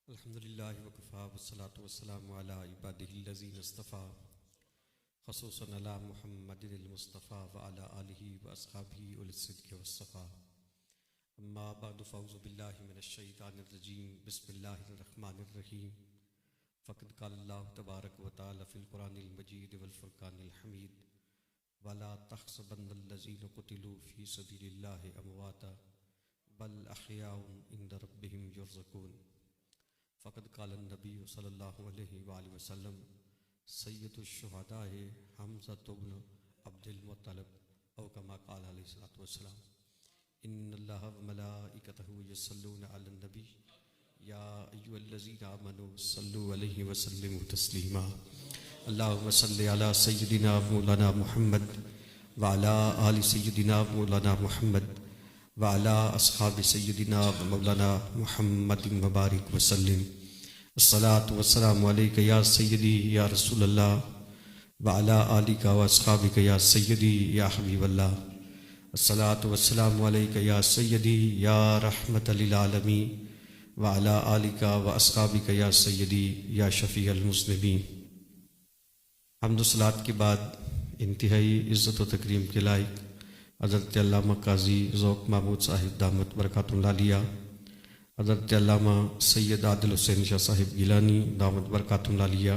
الحمدللہ وکفا والصلاة والسلام علی عبادہ الذین اصطفیٰ خصوصاً علی محمد المصطفیٰ وعلی آلہ واصحابہ اولی الصدق والصفا. اما بعد فاعوذ باللہ من الشیطان الرجیم. بسم اللہ الرحمن الرحیم. فقد قال اللہ تبارک و تعالی فی القرآن المجید والفرقان الحمید ولا تحسبن الذین قتلوا فی سبیل اللہ امواتا بل احیاء عند ربهم یرزقون. فقد قال النبی صلی اللہ علیہ وآلہ وسلم سید الشہداء حمزہ بن عبد المطلب او کما قال علیہ الصلوۃ والسلام. ان اللہ وملائکتہ یصلون علی النبی یا ایھا الذین آمنوا صلوا علیہ وسلموا تسلیما. اللہم صلی علی سیدنا مولانا محمد وعلی آل سیدنا مولانا محمد وعلی اصحاب سیدنا مولانا محمد مبارک وسلم. الصلاۃ والسلام علیک یا سیدی یا رسول اللہ وعلی آلک و اصحابک یا سیدی یا حبیب اللہ. الصلاۃ والسلام علیک یا سیدی یا رحمت للعالمین وعلی آلک و اصحابک یا سیدی یا شفیع المذنبین. حمد و صلوات کے بعد انتہائی عزت و تکریم کے لائق حضرت علامہ قاضی ذوق محمود صاحب دامت برکاتہ العالیہ، حضرت علامہ سید عادل حسین شاہ صاحب گیلانی دامت برکاتہ العالیہ،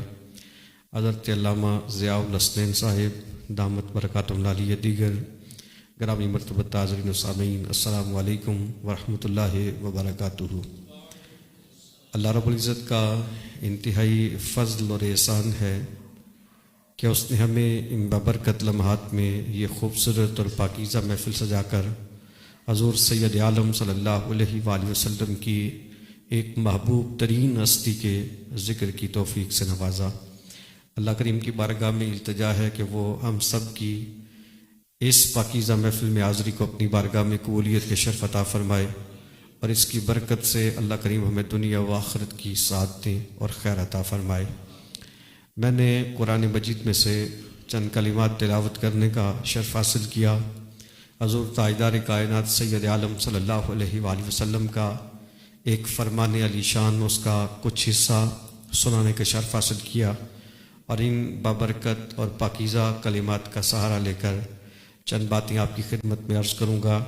حضرت علامہ ضیاء الحسنین صاحب دامت برکاتہ العالیہ، دیگر گرامی مرتبہ حاضرین و سامعین، السلام علیکم ورحمۃ اللہ وبرکاتہ. اللہ رب العزت کا انتہائی فضل اور احسان ہے کہ اس نے ہمیں ان بابرکت لمحات میں یہ خوبصورت اور پاکیزہ محفل سجا کر حضور سید عالم صلی اللہ علیہ وآلہ وسلم کی ایک محبوب ترین ہستی کے ذکر کی توفیق سے نوازا. اللہ کریم کی بارگاہ میں التجا ہے کہ وہ ہم سب کی اس پاکیزہ محفل میں حاضری کو اپنی بارگاہ میں قبولیت کے شرف عطا فرمائے اور اس کی برکت سے اللہ کریم ہمیں دنیا و آخرت کی سعادتیں اور خیر عطا فرمائے. میں نے قرآن مجید میں سے چند کلمات تلاوت کرنے کا شرف حاصل کیا. حضور تاجدار کائنات سید عالم صلی اللہ علیہ وآلہ وسلم کا ایک فرمان علی شان، اس کا کچھ حصہ سنانے کا شرف حاصل کیا اور ان بابرکت اور پاکیزہ کلمات کا سہارا لے کر چند باتیں آپ کی خدمت میں عرض کروں گا.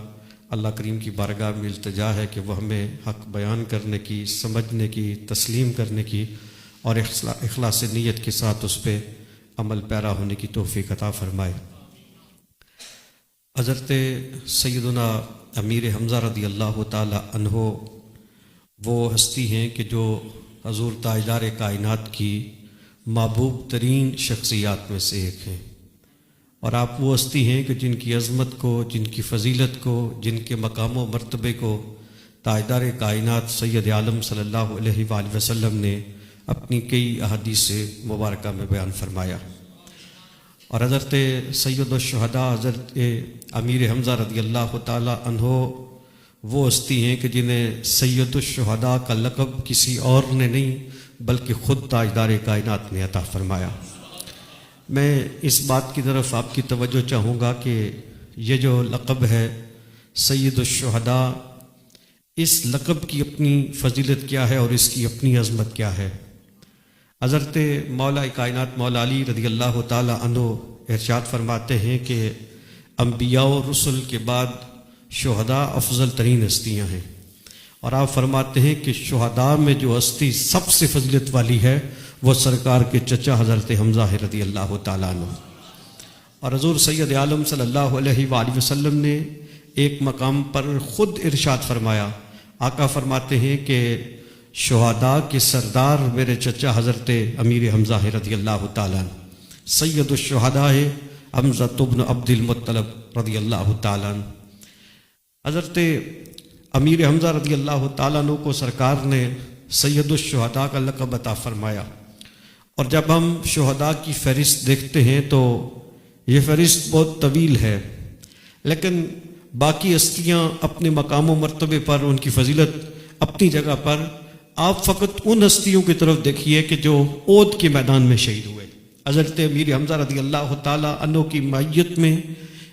اللہ کریم کی بارگاہ میں التجا ہے کہ وہ ہمیں حق بیان کرنے کی، سمجھنے کی، تسلیم کرنے کی اور اخلاص نیت کے ساتھ اس پہ عمل پیرا ہونے کی توفیق عطا فرمائے. حضرت سیدنا امیر حمزہ رضی اللہ تعالی عنہ وہ ہستی ہیں کہ جو حضور تاجدار کائنات کی محبوب ترین شخصیات میں سے ایک ہیں، اور آپ وہ ہستی ہیں کہ جن کی عظمت کو، جن کی فضیلت کو، جن کے مقام و مرتبے کو تاجدار کائنات سید عالم صلی اللہ علیہ وآلہ وسلم نے اپنی کئی احادیث مبارکہ میں بیان فرمایا. اور حضرت سید الشہداء حضرت امیر حمزہ رضی اللہ تعالی عنہ وہ ہستی ہیں کہ جنہیں سید الشہداء کا لقب کسی اور نے نہیں بلکہ خود تاجدار کائنات نے عطا فرمایا. میں اس بات کی طرف آپ کی توجہ چاہوں گا کہ یہ جو لقب ہے سید الشہداء، اس لقب کی اپنی فضیلت کیا ہے اور اس کی اپنی عظمت کیا ہے. حضرت مولا کائنات مولا علی رضی اللہ تعالی عنہ ارشاد فرماتے ہیں کہ انبیاء و رسل کے بعد شہداء افضل ترین ہستیاں ہیں، اور آپ فرماتے ہیں کہ شہداء میں جو ہستی سب سے فضیلت والی ہے وہ سرکار کے چچا حضرت حمزہ رضی اللہ تعالی عنہ. اور حضور سید عالم صلی اللہ علیہ وآلہ وسلم نے ایک مقام پر خود ارشاد فرمایا، آقا فرماتے ہیں کہ شہداء کے سردار میرے چچا حضرت امیر حمزہ رضی اللہ تعالیٰ عنہ، سید الشہداء حمزہ بن عبد المطلب رضی اللہ تعالیٰ عنہ. حضرت امیر حمزہ رضی اللہ تعالیٰ عنہ کو سرکار نے سید الشہداء کا لقب عطا فرمایا. اور جب ہم شہداء کی فہرست دیکھتے ہیں تو یہ فہرست بہت طویل ہے، لیکن باقی ہستیاں اپنے مقام و مرتبے پر، ان کی فضیلت اپنی جگہ پر، آپ فقط ان ہستیوں کی طرف دیکھیے کہ جو احد کے میدان میں شہید ہوئے. حضرت امیر حمزہ رضی اللہ تعالی عنہ کی معیت میں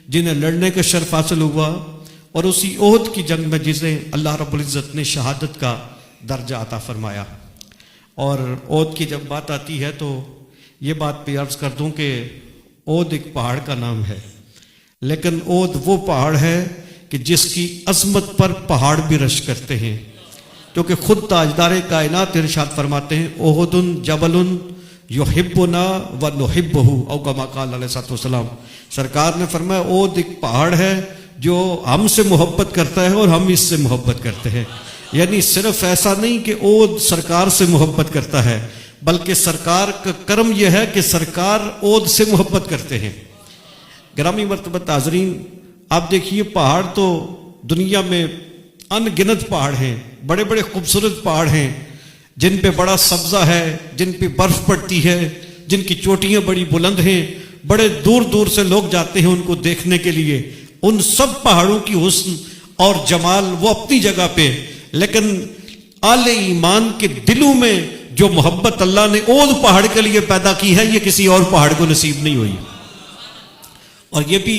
جنہیں لڑنے کا شرف حاصل ہوا اور اسی احد کی جنگ میں جسے اللہ رب العزت نے شہادت کا درجہ عطا فرمایا. اور احد کی جب بات آتی ہے تو یہ بات بھی عرض کر دوں کہ احد ایک پہاڑ کا نام ہے، لیکن احد وہ پہاڑ ہے کہ جس کی عظمت پر پہاڑ بھی رشک کرتے ہیں، کیونکہ خود تاجدار کائنات ارشاد فرماتے ہیں احد جبل یحبنا ونحبہ، او کما قال علیہ الصلوۃ والسلام. سرکار نے فرمایا احد ایک پہاڑ ہے جو ہم سے محبت کرتا ہے اور ہم اس سے محبت کرتے ہیں. یعنی صرف ایسا نہیں کہ احد سرکار سے محبت کرتا ہے، بلکہ سرکار کا کرم یہ ہے کہ سرکار احد سے محبت کرتے ہیں. گرامی مرتبہ حاضرین، آپ دیکھیے پہاڑ تو دنیا میں ان گنت پہاڑ ہیں، بڑے بڑے خوبصورت پہاڑ ہیں جن پہ بڑا سبزہ ہے، جن پہ برف پڑتی ہے، جن کی چوٹیاں بڑی بلند ہیں، بڑے دور دور سے لوگ جاتے ہیں ان کو دیکھنے کے لیے. ان سب پہاڑوں کی حسن اور جمال وہ اپنی جگہ پہ، لیکن اہل ایمان کے دلوں میں جو محبت اللہ نے احد پہاڑ کے لیے پیدا کی ہے یہ کسی اور پہاڑ کو نصیب نہیں ہوئی. اور یہ بھی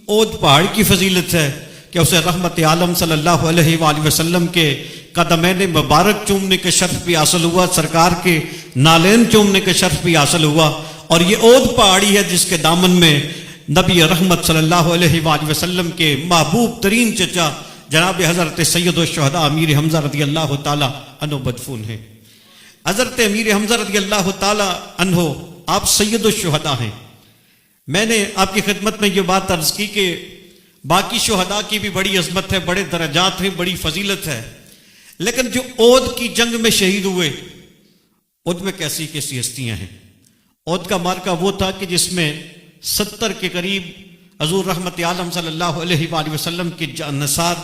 احد پہاڑ کی فضیلت ہے کہ اسے رحمت عالم صلی اللہ علیہ وآلہ وسلم کے قدمین مبارک چومنے کے شرف بھی حاصل ہوا، سرکار کے نالین چومنے کے شرف بھی حاصل ہوا. اور یہ احد پہاڑی ہے جس کے دامن میں نبی رحمت صلی اللہ علیہ وآلہ وسلم کے محبوب ترین چچا جناب حضرت سید الشہداء امیر حمزہ رضی اللہ تعالی عنہ مدفون ہیں. حضرت امیر حمزہ رضی اللہ تعالی عنہ آپ سید الشہداء ہیں. میں نے آپ کی خدمت میں یہ بات عرض کی کہ باقی شہداء کی بھی بڑی عظمت ہے، بڑے درجات ہیں، بڑی فضیلت ہے، لیکن جو احد کی جنگ میں شہید ہوئے احد میں کیسی کیسی ہستیاں ہیں. احد کا مارکہ وہ تھا کہ جس میں 70 کے قریب حضور رحمت عالم صلی اللہ علیہ وآلہ وسلم کے جانثار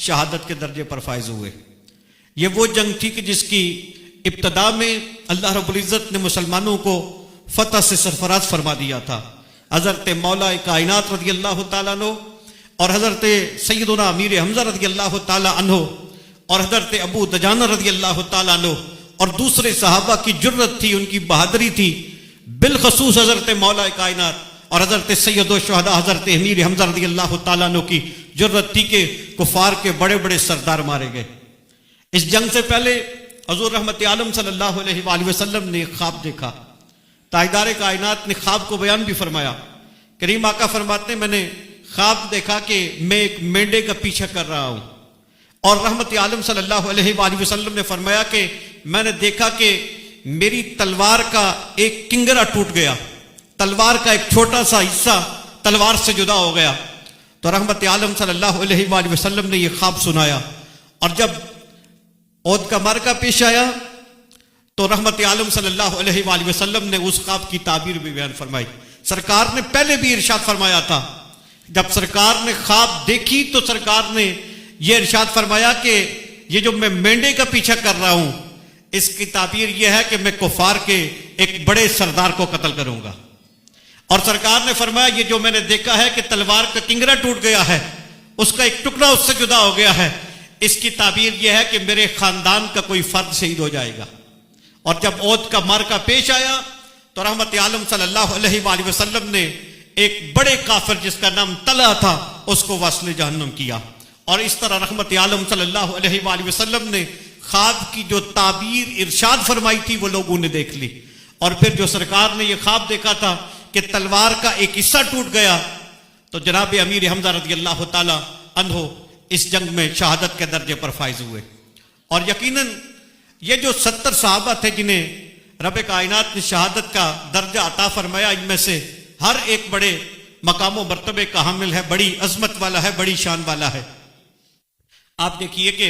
شہادت کے درجے پر فائز ہوئے. یہ وہ جنگ تھی کہ جس کی ابتدا میں اللہ رب العزت نے مسلمانوں کو فتح سے سرفراز فرما دیا تھا. حضرت مولا کائنات رضی اللہ تعالیٰ عنہ اور حضرت سیدنا امیر حمزہ رضی اللہ تعالیٰ عنہ اور حضرت ابو دجانہ رضی اللہ تعالیٰ عنہ اور دوسرے صحابہ کی جرت تھی، ان کی بہادری تھی، بالخصوص حضرت مولا کائنات اور حضرت سید الشہداء حضرت امیر حمزہ رضی اللہ تعالیٰ عنہ کی جرت تھی کہ کفار کے بڑے بڑے سردار مارے گئے. اس جنگ سے پہلے حضور رحمت عالم صلی اللہ علیہ وآلہ وسلم نے ایک خواب دیکھا. تاجدار کائنات نے خواب کو بیان بھی فرمایا. کریم آقا فرماتے ہیں میں نے خواب دیکھا کہ میں ایک مینڈے کا پیچھا کر رہا ہوں، اور رحمت عالم صلی اللہ علیہ وآلہ وسلم نے فرمایا کہ میں نے دیکھا کہ میری تلوار کا ایک کنگرا ٹوٹ گیا، تلوار کا ایک چھوٹا سا حصہ تلوار سے جدا ہو گیا. تو رحمت عالم صلی اللہ علیہ وآلہ وسلم نے یہ خواب سنایا. اور جب احد کا معرکہ پیش آیا تو رحمت عالم صلی اللہ علیہ وآلہ وسلم نے اس خواب کی تعبیر بھی بیان فرمائی. سرکار نے پہلے بھی ارشاد فرمایا تھا، جب سرکار نے خواب دیکھی تو سرکار نے یہ ارشاد فرمایا کہ یہ جو میں مینڈے کا پیچھا کر رہا ہوں اس کی تعبیر یہ ہے کہ میں کفار کے ایک بڑے سردار کو قتل کروں گا. اور سرکار نے فرمایا یہ جو میں نے دیکھا ہے کہ تلوار کا کنگرا ٹوٹ گیا ہے، اس کا ایک ٹکڑا اس سے جدا ہو گیا ہے، اس کی تعبیر یہ ہے کہ میرے خاندان کا کوئی فرد شہید ہو جائے گا. اور جب احد کا معرکہ پیش آیا تو رحمت عالم صلی اللہ علیہ وآلہ وسلم نے ایک بڑے کافر جس کا نام طلحہ تھا اس کو وصل جہنم کیا. اور اس طرح رحمت عالم صلی اللہ علیہ وآلہ وسلم نے خواب کی جو تعبیر ارشاد فرمائی تھی وہ لوگوں نے دیکھ لی. اور پھر جو سرکار نے یہ خواب دیکھا تھا کہ تلوار کا ایک حصہ ٹوٹ گیا تو جناب امیر حمزہ رضی اللہ تعالی عنہ اس جنگ میں شہادت کے درجے پر فائز ہوئے. اور یقیناً یہ جو 70 صحابہ تھے جنہیں رب کائنات نے شہادت کا درجہ عطا فرمایا، ان میں سے ہر ایک بڑے مقام و مرتبے کا حامل ہے، بڑی عظمت والا ہے، بڑی شان والا ہے. آپ دیکھیے کہ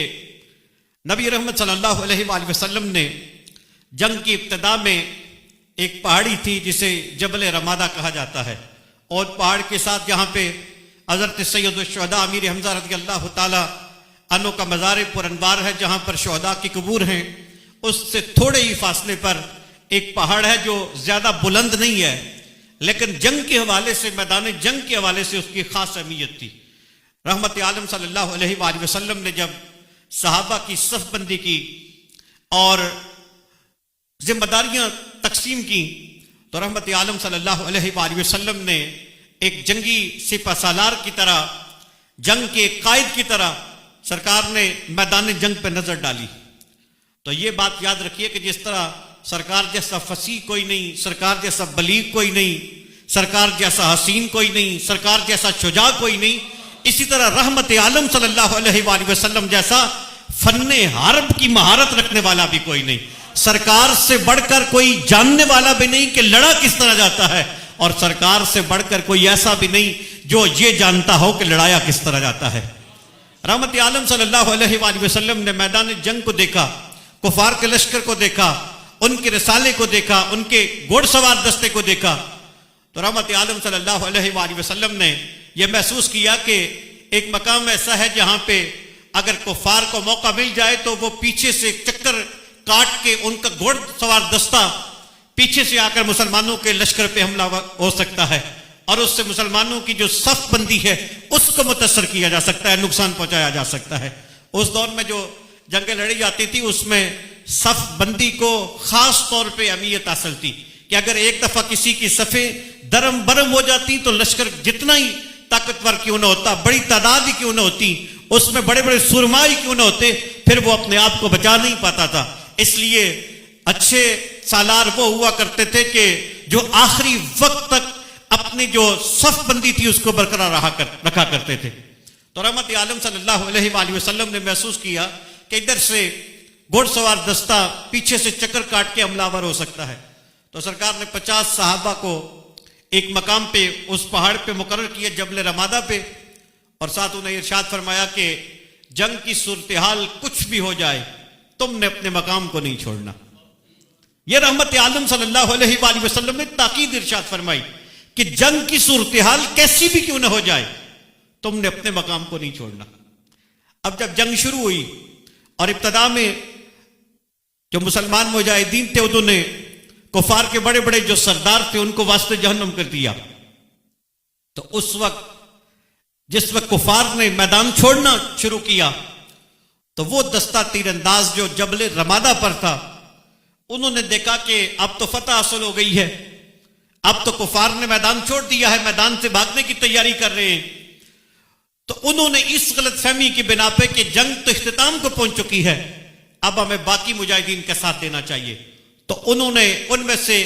نبی رحمت صلی اللہ علیہ وآلہ وسلم نے جنگ کی ابتدا میں ایک پہاڑی تھی جسے جبل رمادہ کہا جاتا ہے، اور پہاڑ کے ساتھ جہاں پہ حضرت سید الشہداء امیر حمزہ رضی اللہ تعالی عنہ کا مزار پر انوار ہے جہاں پر شہداء کی قبور ہیں، اس سے تھوڑے ہی فاصلے پر ایک پہاڑ ہے جو زیادہ بلند نہیں ہے لیکن جنگ کے حوالے سے، میدان جنگ کے حوالے سے اس کی خاص اہمیت تھی. رحمت عالم صلی اللہ علیہ وآلہ وسلم نے جب صحابہ کی صف بندی کی اور ذمہ داریاں تقسیم کی تو رحمت عالم صلی اللہ علیہ وآلہ وسلم نے ایک جنگی سپہ سالار کی طرح جنگ کے قائد کی طرح سرکار نے میدان جنگ پہ نظر ڈالی. تو یہ بات یاد رکھیے کہ جس طرح سرکار جیسا فصیح کوئی نہیں، سرکار جیسا بلیغ کوئی نہیں، سرکار جیسا حسین کوئی نہیں، سرکار جیسا شجاع کوئی نہیں، اسی طرح رحمت عالم صلی اللہ علیہ وآلہ وسلم جیسا فن حرب کی مہارت رکھنے والا بھی کوئی نہیں. سرکار سے بڑھ کر کوئی جاننے والا بھی نہیں کہ لڑا کس طرح جاتا ہے، اور سرکار سے بڑھ کر کوئی ایسا بھی نہیں جو یہ جانتا ہو کہ لڑایا کس طرح جاتا ہے. رحمت عالم صلی اللہ علیہ وآلہ وسلم نے میدان جنگ کو دیکھا، کفار کے لشکر کو دیکھا، ان کے رسالے کو دیکھا، ان کے گھوڑ سوار دستے کو دیکھا. تو رحمت عالم صلی اللہ علیہ وآلہ وسلم نے یہ محسوس کیا کہ ایک مقام ایسا ہے جہاں پہ اگر کفار کو موقع مل جائے تو وہ پیچھے سے چکر کاٹ کے ان کا گھوڑ سوار دستہ پیچھے سے آ کر مسلمانوں کے لشکر پہ حملہ ہو سکتا ہے، اور اس سے مسلمانوں کی جو صف بندی ہے اس کو متاثر کیا جا سکتا ہے، نقصان پہنچایا جا سکتا ہے. اس دور میں جو جنگیں لڑی جاتی تھی اس میں صف بندی کو خاص طور پہ اہمیت حاصل تھی کہ اگر ایک دفعہ کسی کی صفیں درم برم ہو جاتی تو لشکر جتنا ہی طاقتور کیوں نہ ہوتا، بڑی تعداد ہی کیوں نہ ہوتی، اس میں بڑے بڑے سرمائی کیوں نہ ہوتے، پھر وہ اپنے آپ کو بچا نہیں پاتا تھا. اس لیے اچھے سالار وہ ہوا کرتے تھے کہ جو آخری وقت تک اپنی جو صف بندی تھی اس کو برقرار رکھا کرتے تھے. تو رحمت عالم صلی اللہ علیہ وآلہ وسلم نے محسوس کیا کہ ادھر سے گھوڑ سوار دستہ پیچھے سے چکر کاٹ کے حملہ آور ہو سکتا ہے. تو سرکار نے 50 صحابہ کو ایک مقام پہ اس پہاڑ پہ مقرر کیا، جبل رمادہ پہ، اور ساتھ انہیں ارشاد فرمایا کہ جنگ کی صورتحال کچھ بھی ہو جائے تم نے اپنے مقام کو نہیں چھوڑنا. یہ رحمت عالم صلی اللہ علیہ وآلہ وسلم نے تاکید ارشاد فرمائی کہ جنگ کی صورتحال کیسی بھی کیوں نہ ہو جائے تم نے اپنے مقام کو نہیں چھوڑنا. اب جب جنگ شروع ہوئی اور ابتدا میں جو مسلمان مجاہدین تھے انہوں نے کفار کے بڑے بڑے جو سردار تھے ان کو واسطہ جہنم کر دیا، تو اس وقت جس وقت کفار نے میدان چھوڑنا شروع کیا تو وہ دستہ تیر انداز جو جبل رمادہ پر تھا انہوں نے دیکھا کہ اب تو فتح حاصل ہو گئی ہے، اب تو کفار نے میدان چھوڑ دیا ہے، میدان سے بھاگنے کی تیاری کر رہے ہیں. تو انہوں نے اس غلط فہمی کی بنا پہ کہ جنگ تو اختتام کو پہنچ چکی ہے، اب ہمیں باقی مجاہدین کا ساتھ دینا چاہیے، تو انہوں نے ان میں سے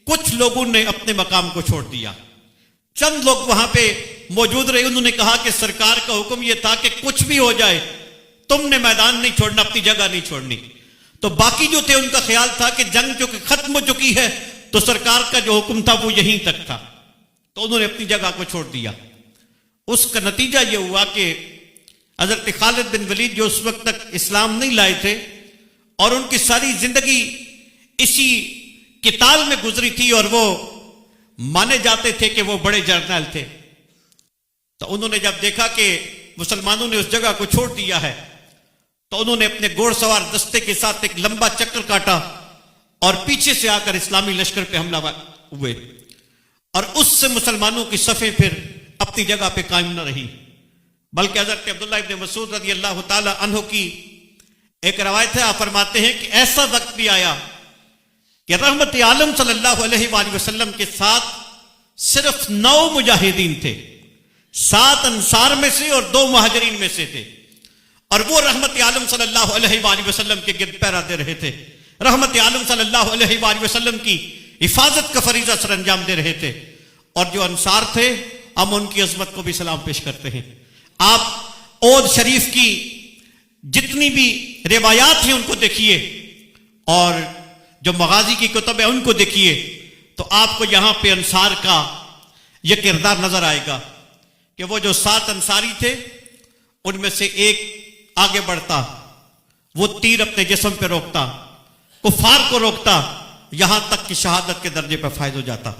کچھ لوگوں نے اپنے مقام کو چھوڑ دیا. چند لوگ وہاں پہ موجود رہے، انہوں نے کہا کہ سرکار کا حکم یہ تھا کہ کچھ بھی ہو جائے تم نے میدان نہیں چھوڑنا، اپنی جگہ نہیں چھوڑنی. تو باقی جو تھے ان کا خیال تھا کہ جنگ جو کہ ختم ہو چکی ہے تو سرکار کا جو حکم تھا وہ یہیں تک تھا، تو انہوں نے اپنی جگہ کو چھوڑ دیا. اس کا نتیجہ یہ ہوا کہ حضرت خالد بن ولید جو اس وقت تک اسلام نہیں لائے تھے اور ان کی ساری زندگی اسی قتال میں گزری تھی اور وہ مانے جاتے تھے کہ وہ بڑے جرنیل تھے، تو انہوں نے جب دیکھا کہ مسلمانوں نے اس جگہ کو چھوڑ دیا ہے تو انہوں نے اپنے گھوڑ سوار دستے کے ساتھ ایک لمبا چکر کاٹا اور پیچھے سے آ کر اسلامی لشکر پہ حملہ ہوئے، اور اس سے مسلمانوں کی صفیں پھر اپنی جگہ پہ قائم نہ رہی، بلکہ حضرت عبداللہ ابن مسعود رضی اللہ تعالی عنہ کی ایک روایت ہے، آپ فرماتے ہیں کہ ایسا وقت بھی آیا کہ رحمت عالم صلی اللہ علیہ وآلہ وسلم کے ساتھ صرف 9 مجاہدین تھے، 7 انصار میں سے اور 2 مہاجرین میں سے تھے، اور وہ رحمت عالم صلی اللہ علیہ وآلہ وسلم کے گرد پیرا دے رہے تھے، رحمت عالم صلی اللہ علیہ وآلہ وسلم کی حفاظت کا فریضہ سر انجام دے رہے تھے. اور جو انصار تھے ہم ان کی عظمت کو بھی سلام پیش کرتے ہیں. آپ عود شریف کی جتنی بھی روایات ہیں ان کو دیکھیے اور جو مغازی کی کتب ہے ان کو دیکھیے تو آپ کو یہاں پہ انصار کا یہ کردار نظر آئے گا کہ وہ جو 7 انصاری تھے ان میں سے ایک آگے بڑھتا، وہ تیر اپنے جسم پہ روکتا، کفار کو روکتا، یہاں تک کہ شہادت کے درجے پہ فائز ہو جاتا.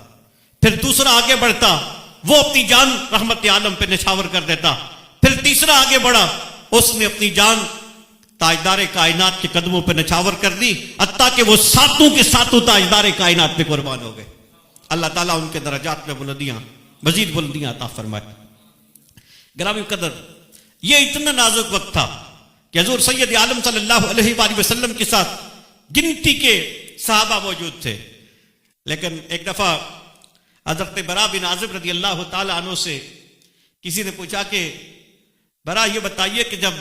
پھر دوسرا آگے بڑھتا، وہ اپنی جان رحمت عالم پہ نچھاور کر دیتا. پھر تیسرا آگے بڑھا، اس نے اپنی جان تاجدار کائنات کے قدموں پہ نچھاور کر دی، حتیٰ کہ وہ 7 کے 7 تاجدار کائنات پہ قربان ہو گئے. اللہ تعالیٰ ان کے درجات میں بلندیاں، مزید بلندیاں عطا فرمائے. گرامی قدر، یہ اتنا نازک وقت تھا کہ حضور سید عالم صلی اللہ علیہ وآلہ وسلم کے ساتھ گنتی کے صحابہ موجود تھے. لیکن ایک دفعہ حضرت برا بن عازب رضی اللہ تعالی عنہ سے کسی نے پوچھا کہ برا یہ بتائیے کہ جب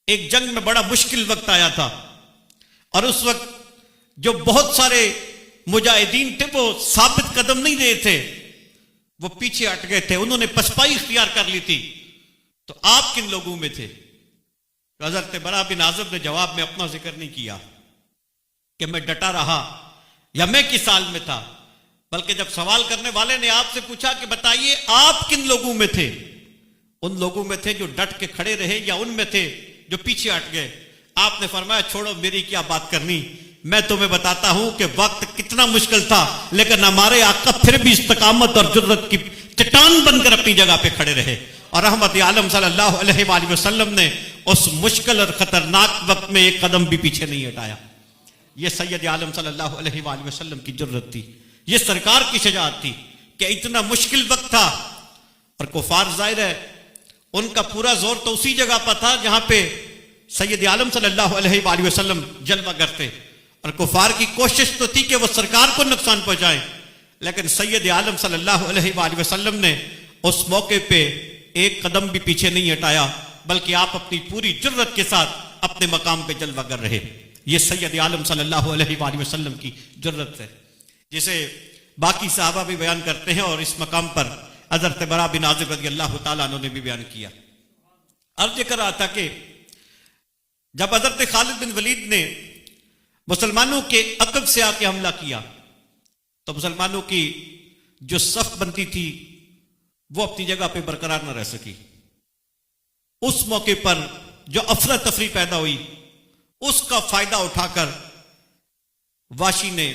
ایک جنگ میں بڑا مشکل وقت آیا تھا اور اس وقت جو بہت سارے مجاہدین تھے وہ ثابت قدم نہیں رہے تھے، وہ پیچھے ہٹ گئے تھے، انہوں نے پسپائی اختیار کر لی تھی، تو آپ کن لوگوں میں تھے؟ حضرت برا بن عازب نے جواب میں اپنا ذکر نہیں کیا کہ میں ڈٹا رہا یا میں کس حال میں تھا، بلکہ جب سوال کرنے والے نے آپ سے پوچھا کہ بتائیے آپ کن لوگوں میں تھے، ان لوگوں میں تھے جو ڈٹ کے کھڑے رہے یا ان میں تھے جو پیچھے ہٹ گئے؟ آپ نے فرمایا چھوڑو میری کیا بات کرنی، میں تمہیں بتاتا ہوں کہ وقت کتنا مشکل تھا لیکن ہمارے آقا پھر بھی استقامت اور جرت کی چٹان بن کر اپنی جگہ پہ کھڑے رہے، اور رحمت عالم صلی اللہ علیہ وآلہ وسلم نے اس مشکل اور خطرناک وقت میں ایک قدم بھی پیچھے نہیں ہٹایا۔ یہ سید عالم صلی اللہ علیہ وآلہ وسلم کی جرت تھی، یہ سرکار کی شجاعت تھی کہ اتنا مشکل وقت تھا، اور کفار ظاہر ہے ان کا پورا زور تو اسی جگہ پر تھا جہاں پہ سید عالم صلی اللہ علیہ وآلہ وسلم جلوہ کرتے، اور کفار کی کوشش تو تھی کہ وہ سرکار کو نقصان پہنچائیں، لیکن سید عالم صلی اللہ علیہ وآلہ وسلم نے اس موقع پہ ایک قدم بھی پیچھے نہیں ہٹایا، بلکہ آپ اپنی پوری جرت کے ساتھ اپنے مقام پہ جلوہ کر رہے۔ یہ سید عالم صلی اللہ علیہ وآلہ وسلم کی جرت ہے، جسے باقی صحابہ بھی بیان کرتے ہیں، اور اس مقام پر حضرت برا بن عازب رضی اللہ تعالیٰ عنہ نے بھی بیان کیا۔ عرض کر رہا تھا کہ جب حضرت خالد بن ولید نے مسلمانوں کے عقب سے آ کے حملہ کیا تو مسلمانوں کی جو صف بنتی تھی وہ اپنی جگہ پہ برقرار نہ رہ سکی۔ اس موقع پر جو افراتفری پیدا ہوئی اس کا فائدہ اٹھا کر واشی نے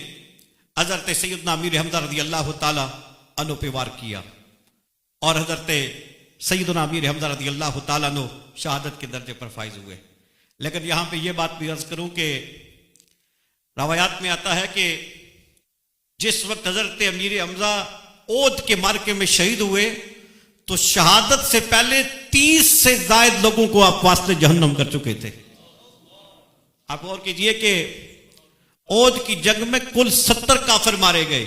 حضرت سیدنا امیر حمزہ رضی اللہ تعالی عنہ پہ وار کیا، اور حضرت سیدنا امیر حمزہ رضی اللہ تعالیٰ عنہ شہادت کے درجے پر فائز ہوئے۔ لیکن یہاں پہ یہ بات بھی عرض کروں کہ روایات میں آتا ہے کہ جس وقت حضرت امیر حمزہ اود کے مارکے میں شہید ہوئے تو شہادت سے پہلے 30 سے زائد لوگوں کو آپ واسطے جہنم کر چکے تھے۔ آپ غور کیجئے کہ اود کی جنگ میں کل 70 کافر مارے گئے،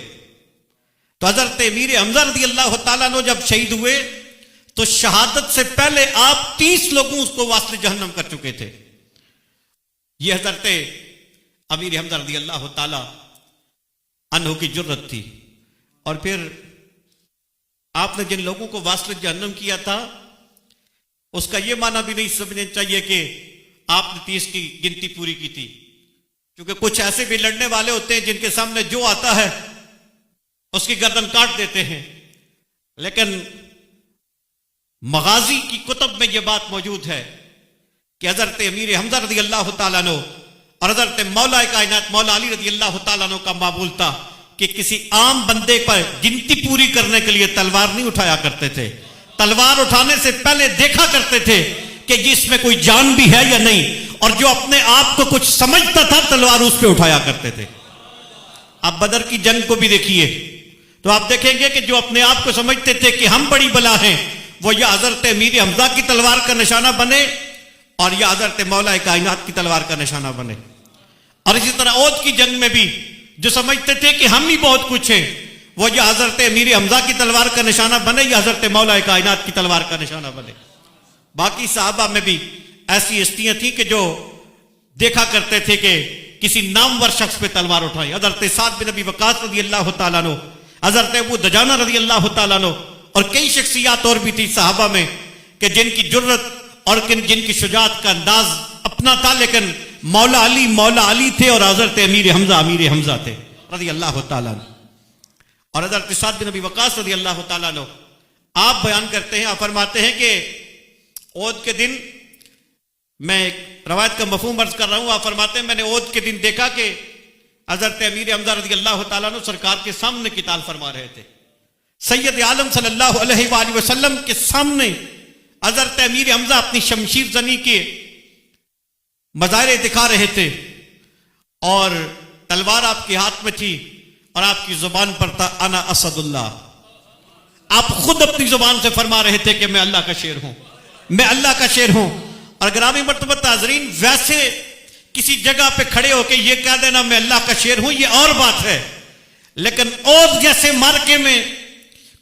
تو حضرت امیر حمزہ رضی اللہ تعالیٰ عنہ جب شہید ہوئے تو شہادت سے پہلے آپ 30 لوگوں اس کو واسطے جہنم کر چکے تھے۔ یہ حضرت امیر حمزہ رضی اللہ تعالی عنہ کی جرت تھی۔ اور پھر آپ نے جن لوگوں کو واسطے جہنم کیا تھا اس کا یہ معنی بھی نہیں سمجھنا چاہیے کہ آپ نے 30 کی گنتی پوری کی تھی، کیونکہ کچھ ایسے بھی لڑنے والے ہوتے ہیں جن کے سامنے جو آتا ہے اس کی گردن کاٹ دیتے ہیں، لیکن مغازی کی کتب میں یہ بات موجود ہے کہ حضرت امیر حمزہ رضی اللہ تعالیٰ عنہ اور حضرت مولا کائنات مولا علی رضی اللہ تعالیٰ عنہ کا معمول تھا کہ کسی عام بندے پر گنتی پوری کرنے کے لیے تلوار نہیں اٹھایا کرتے تھے، تلوار اٹھانے سے پہلے دیکھا کرتے تھے کہ اس میں کوئی جان بھی ہے یا نہیں، اور جو اپنے آپ کو کچھ سمجھتا تھا تلوار اس پہ اٹھایا کرتے تھے۔ آپ بدر کی جنگ کو بھی دیکھیے تو آپ دیکھیں گے کہ جو اپنے آپ کو سمجھتے تھے کہ ہم بڑی بلا ہیں وہ یا حضرت امیر حمزہ کی تلوار کا نشانہ بنے اور یا حضرت مولا کائنات کی تلوار کا نشانہ بنے۔ اور اسی طرح اود کی جنگ میں بھی جو سمجھتے تھے کہ ہم ہی بہت کچھ ہیں وہ یا حضرت امیر حمزہ کی تلوار کا نشانہ بنے یا حضرت مولا کائنات کی تلوار کا نشانہ بنے۔ باقی صحابہ میں بھی ایسی ہستیاں تھیں کہ جو دیکھا کرتے تھے کہ کسی نامور شخص پہ تلوار اٹھائے۔ حضرت سعد بن ابی وقاص رضی اللہ تعالیٰ عنہ، حضرت ابو دجانہ رضی اللہ تعالیٰ عنہ، اور کئی شخصیات اور بھی تھی صحابہ میں کہ جن کی جرت اور جن کی شجاعت کا انداز اپنا تھا، لیکن مولا علی تھے اور حضرت امیر حمزہ تھے رضی اللہ تعالیٰ عنہ۔ اور حضرت سعد بن ابی وقاص رضی اللہ تعالیٰ عنہ آپ بیان کرتے ہیں، آپ فرماتے ہیں کہ اود کے دن، میں ایک روایت کا مفہوم عرض کر رہا ہوں، آپ فرماتے ہیں میں نے اود کے دن دیکھا کہ حضرت امیر حمزہ رضی اللہ تعالیٰ عنہ سرکار کے سامنے قتال فرما رہے تھے، سید عالم صلی اللہ علیہ وآلہ وسلم کے سامنے حضرت امیر حمزہ اپنی شمشیر زنی کے مظاہرے دکھا رہے تھے، اور تلوار آپ کے ہاتھ میں تھی اور آپ کی زبان پر تھا انا اسد اللہ۔ آپ خود اپنی زبان سے فرما رہے تھے کہ میں اللہ کا شیر ہوں، میں اللہ کا شیر ہوں۔ اور گرامی مرتبہ حاضرین، ویسے کسی جگہ پہ کھڑے ہو کے یہ کہہ دینا میں اللہ کا شیر ہوں یہ اور بات ہے، لیکن اود جیسے مارکے میں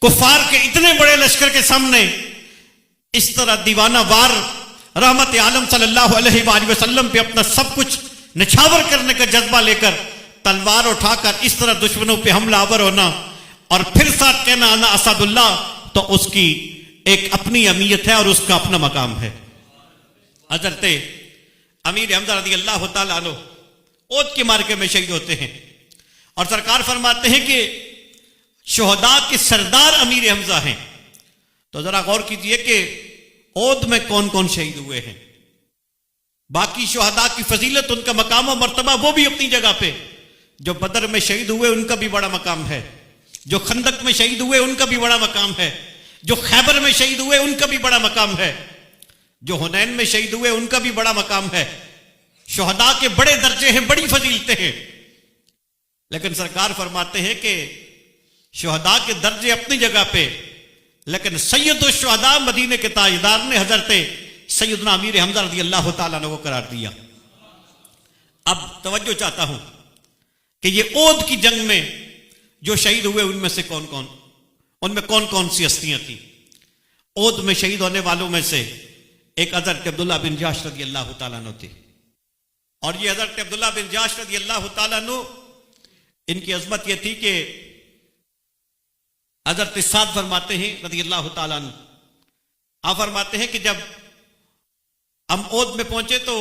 کفار کے اتنے بڑے لشکر کے سامنے اس طرح دیوانہ وار رحمت عالم صلی اللہ علیہ وآلہ وسلم پہ اپنا سب کچھ نچھاور کرنے کا جذبہ لے کر تلوار اٹھا کر اس طرح دشمنوں پہ حملہ آور ہونا اور پھر ساتھ کہنا انا اسد اللہ، تو اس کی ایک اپنی اہمیت ہے اور اس کا اپنا مقام ہے۔ حضرت امیر حمزہ رضی اللہ تعالیٰ عنہ احد کے معرکے میں شہید ہوتے ہیں، اور سرکار فرماتے ہیں کہ شہداء کے سردار امیر حمزہ ہیں۔ تو ذرا غور کیجئے کہ احد میں کون کون شہید ہوئے ہیں۔ باقی شہداء کی فضیلت، ان کا مقام و مرتبہ وہ بھی اپنی جگہ پہ، جو بدر میں شہید ہوئے ان کا بھی بڑا مقام ہے، جو خندق میں شہید ہوئے ان کا بھی بڑا مقام ہے، جو خیبر میں شہید ہوئے ان کا بھی بڑا مقام ہے، جو حنین میں شہید ہوئے ان کا بھی بڑا مقام ہے۔ شہداء کے بڑے درجے ہیں، بڑی فضیلتیں ہیں، لیکن سرکار فرماتے ہیں کہ شہداء کے درجے اپنی جگہ پہ، لیکن سید الشہداء مدینے کے تاجدار نے حضرت سیدنا امیر حمزہ رضی اللہ تعالیٰ عنہ کو قرار دیا۔ اب توجہ چاہتا ہوں کہ یہ احد کی جنگ میں جو شہید ہوئے ان میں سے کون کون، ان میں کون کون سی ہستیاں تھیں۔ احد میں شہید ہونے والوں میں سے ایک حضرت عبداللہ بن جحش رضی اللہ تعالیٰ عنہ تھے، اور یہ حضرت عبداللہ بن جحش رضی اللہ تعالیٰ عنہ، ان کی عظمت یہ تھی کہ حضرت سعد فرماتے ہیں رضی اللہ تعالیٰ عنہ، آپ فرماتے ہیں کہ جب ہم احد میں پہنچے تو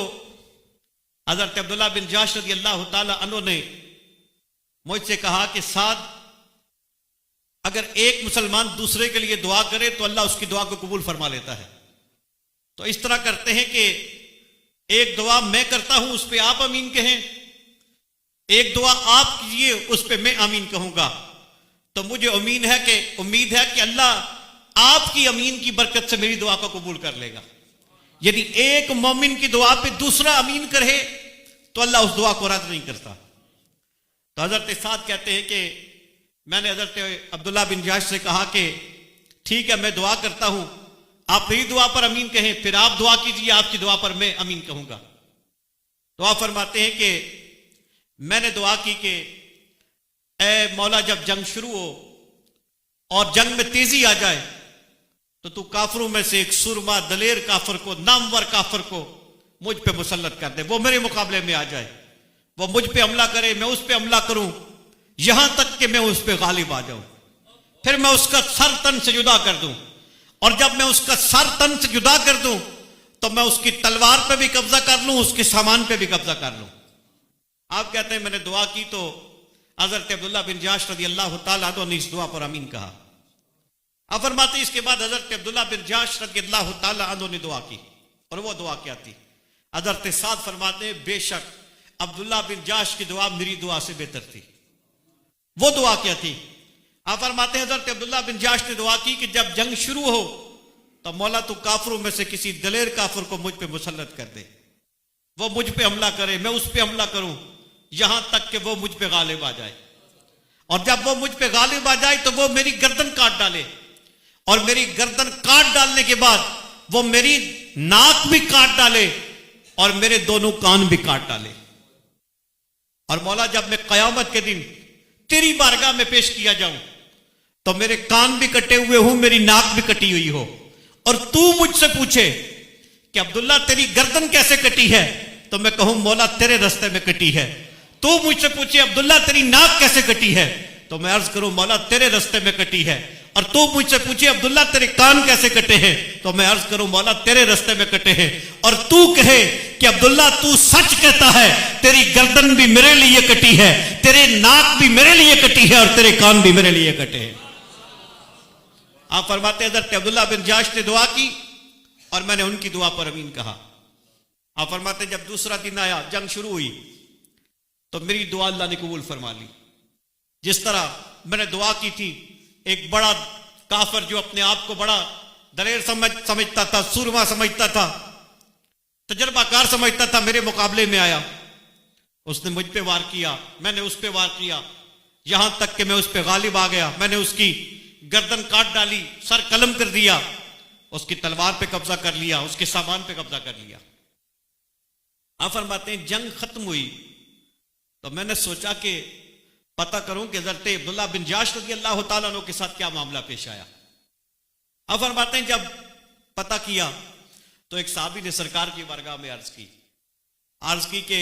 حضرت عبداللہ بن جحش رضی اللہ تعالیٰ عنہ نے مجھ سے کہا کہ سعد، اگر ایک مسلمان دوسرے کے لیے دعا کرے تو اللہ اس کی دعا کو قبول فرما لیتا ہے، تو اس طرح کرتے ہیں کہ ایک دعا میں کرتا ہوں اس پہ آپ آمین کہیں، ایک دعا آپ کیجئے اس پہ میں آمین کہوں گا، تو مجھے امید ہے کہ اللہ آپ کی امین کی برکت سے میری دعا کو قبول کر لے گا۔ یعنی ایک مومن کی دعا پہ دوسرا امین کرے تو اللہ اس دعا کو رد نہیں کرتا۔ تو حضرت سعد کہتے ہیں کہ میں نے حضرت عبداللہ بن جحش سے کہا کہ ٹھیک ہے میں دعا کرتا ہوں، آپ میری دعا پر امین کہیں، پھر آپ دعا کیجئے، آپ کی دعا پر میں امین کہوں گا۔ تو آپ فرماتے ہیں کہ میں نے دعا کی کہ اے مولا، جب جنگ شروع ہو اور جنگ میں تیزی آ جائے تو کافروں میں سے ایک سرما دلیر کافر کو، نامور کافر کو مجھ پہ مسلط کر دے، وہ میرے مقابلے میں آ جائے، وہ مجھ پہ حملہ کرے، میں اس پہ حملہ کروں، یہاں تک کہ میں اس پہ غالب آ جاؤں، پھر میں اس کا سر تن سے جدا کر دوں، اور جب میں اس کا سر تن سے جدا کر دوں تو میں اس کی تلوار پہ بھی قبضہ کر لوں، اس کے سامان پہ بھی قبضہ کر لوں۔ آپ کہتے ہیں میں نے دعا کی تو حضرت عبداللہ بن جحش رضی اللہ تعالیٰ عنہ نے اس دعا پر آمین کہا۔ آپ فرماتے ہیں اس کے بعد حضرت عبداللہ بن جحش رضی اللہ تعالیٰ عنہ نے دعا کی، اور وہ دعا کیا تھی؟ حضرت سعد فرماتے ہیں بے شک عبداللہ بن جحش کی دعا میری دعا سے بہتر تھی۔ وہ دعا کیا تھی؟ آپ فرماتے ہیں حضرت عبداللہ بن جحش نے دعا کی کہ جب جنگ شروع ہو تو مولا تو کافروں میں سے کسی دلیر کافر کو مجھ پہ مسلط کر دے، وہ مجھ پہ حملہ کرے، میں اس پہ حملہ کروں، یہاں تک کہ وہ مجھ پہ غالب آ جائے، اور جب وہ مجھ پہ غالب آ جائے تو وہ میری گردن کاٹ ڈالے، اور میری گردن کاٹ ڈالنے کے بعد وہ میری ناک بھی کاٹ ڈالے اور میرے دونوں کان بھی کاٹ ڈالے، اور مولا جب میں قیامت کے دن تیری بارگاہ میں پیش کیا جاؤں تو میرے کان بھی کٹے ہوئے ہوں، میری ناک بھی کٹی ہوئی ہو، اور تو مجھ سے پوچھے کہ عبداللہ تیری گردن کیسے کٹی ہے تو میں کہوں مولا تیرے رستے میں کٹی ہے۔ تو مجھ سے پوچھے عبداللہ تیری ناک کیسے کٹی ہے تو میں عرض کروں مولا تیرے رستے میں کٹی ہے، اور تو مجھ سے پوچھے عبداللہ تیرے کان کیسے کٹے ہیں تو میں عرض کروں مولا تیرے رستے میں کٹے ہیں، اور تو کہے کہ عبداللہ تو سچ کہتا ہے، تیری گردن بھی میرے لیے کٹی ہے، تیرے ناک بھی میرے لیے کٹی ہے، اور تیرے کان بھی میرے لیے کٹے ہیں۔ آپ فرماتے ہیں حضرت عبداللہ بن جحش نے دعا کی اور میں نے ان کی دعا پر امین کہا۔ آپ فرماتے ہیں جب دوسرا دن آیا، جنگ شروع ہوئی، تو میری دعا اللہ نے قبول فرما لی۔ جس طرح میں نے دعا کی تھی، ایک بڑا کافر جو اپنے آپ کو بڑا دلیر سمجھتا تھا، سورما سمجھتا تھا، تجربہ کار سمجھتا تھا، میرے مقابلے میں آیا، اس نے مجھ پہ وار کیا، میں نے اس پہ وار کیا، یہاں تک کہ میں اس پہ غالب آ گیا، میں نے اس کی گردن کاٹ ڈالی، سر قلم کر دیا، اس کی تلوار پہ قبضہ کر لیا، اس کے سامان پہ قبضہ کر لیا۔ آپ فرماتے ہیں جنگ ختم ہوئی تو میں نے سوچا کہ پتہ کروں کہ حضرت عبداللہ بن جحش رضی اللہ تعالیٰ عنہ کے ساتھ کیا معاملہ پیش آیا۔ آپ فرماتے ہیں جب پتہ کیا تو ایک صحابی نے سرکار کی بارگاہ میں عرض کی کہ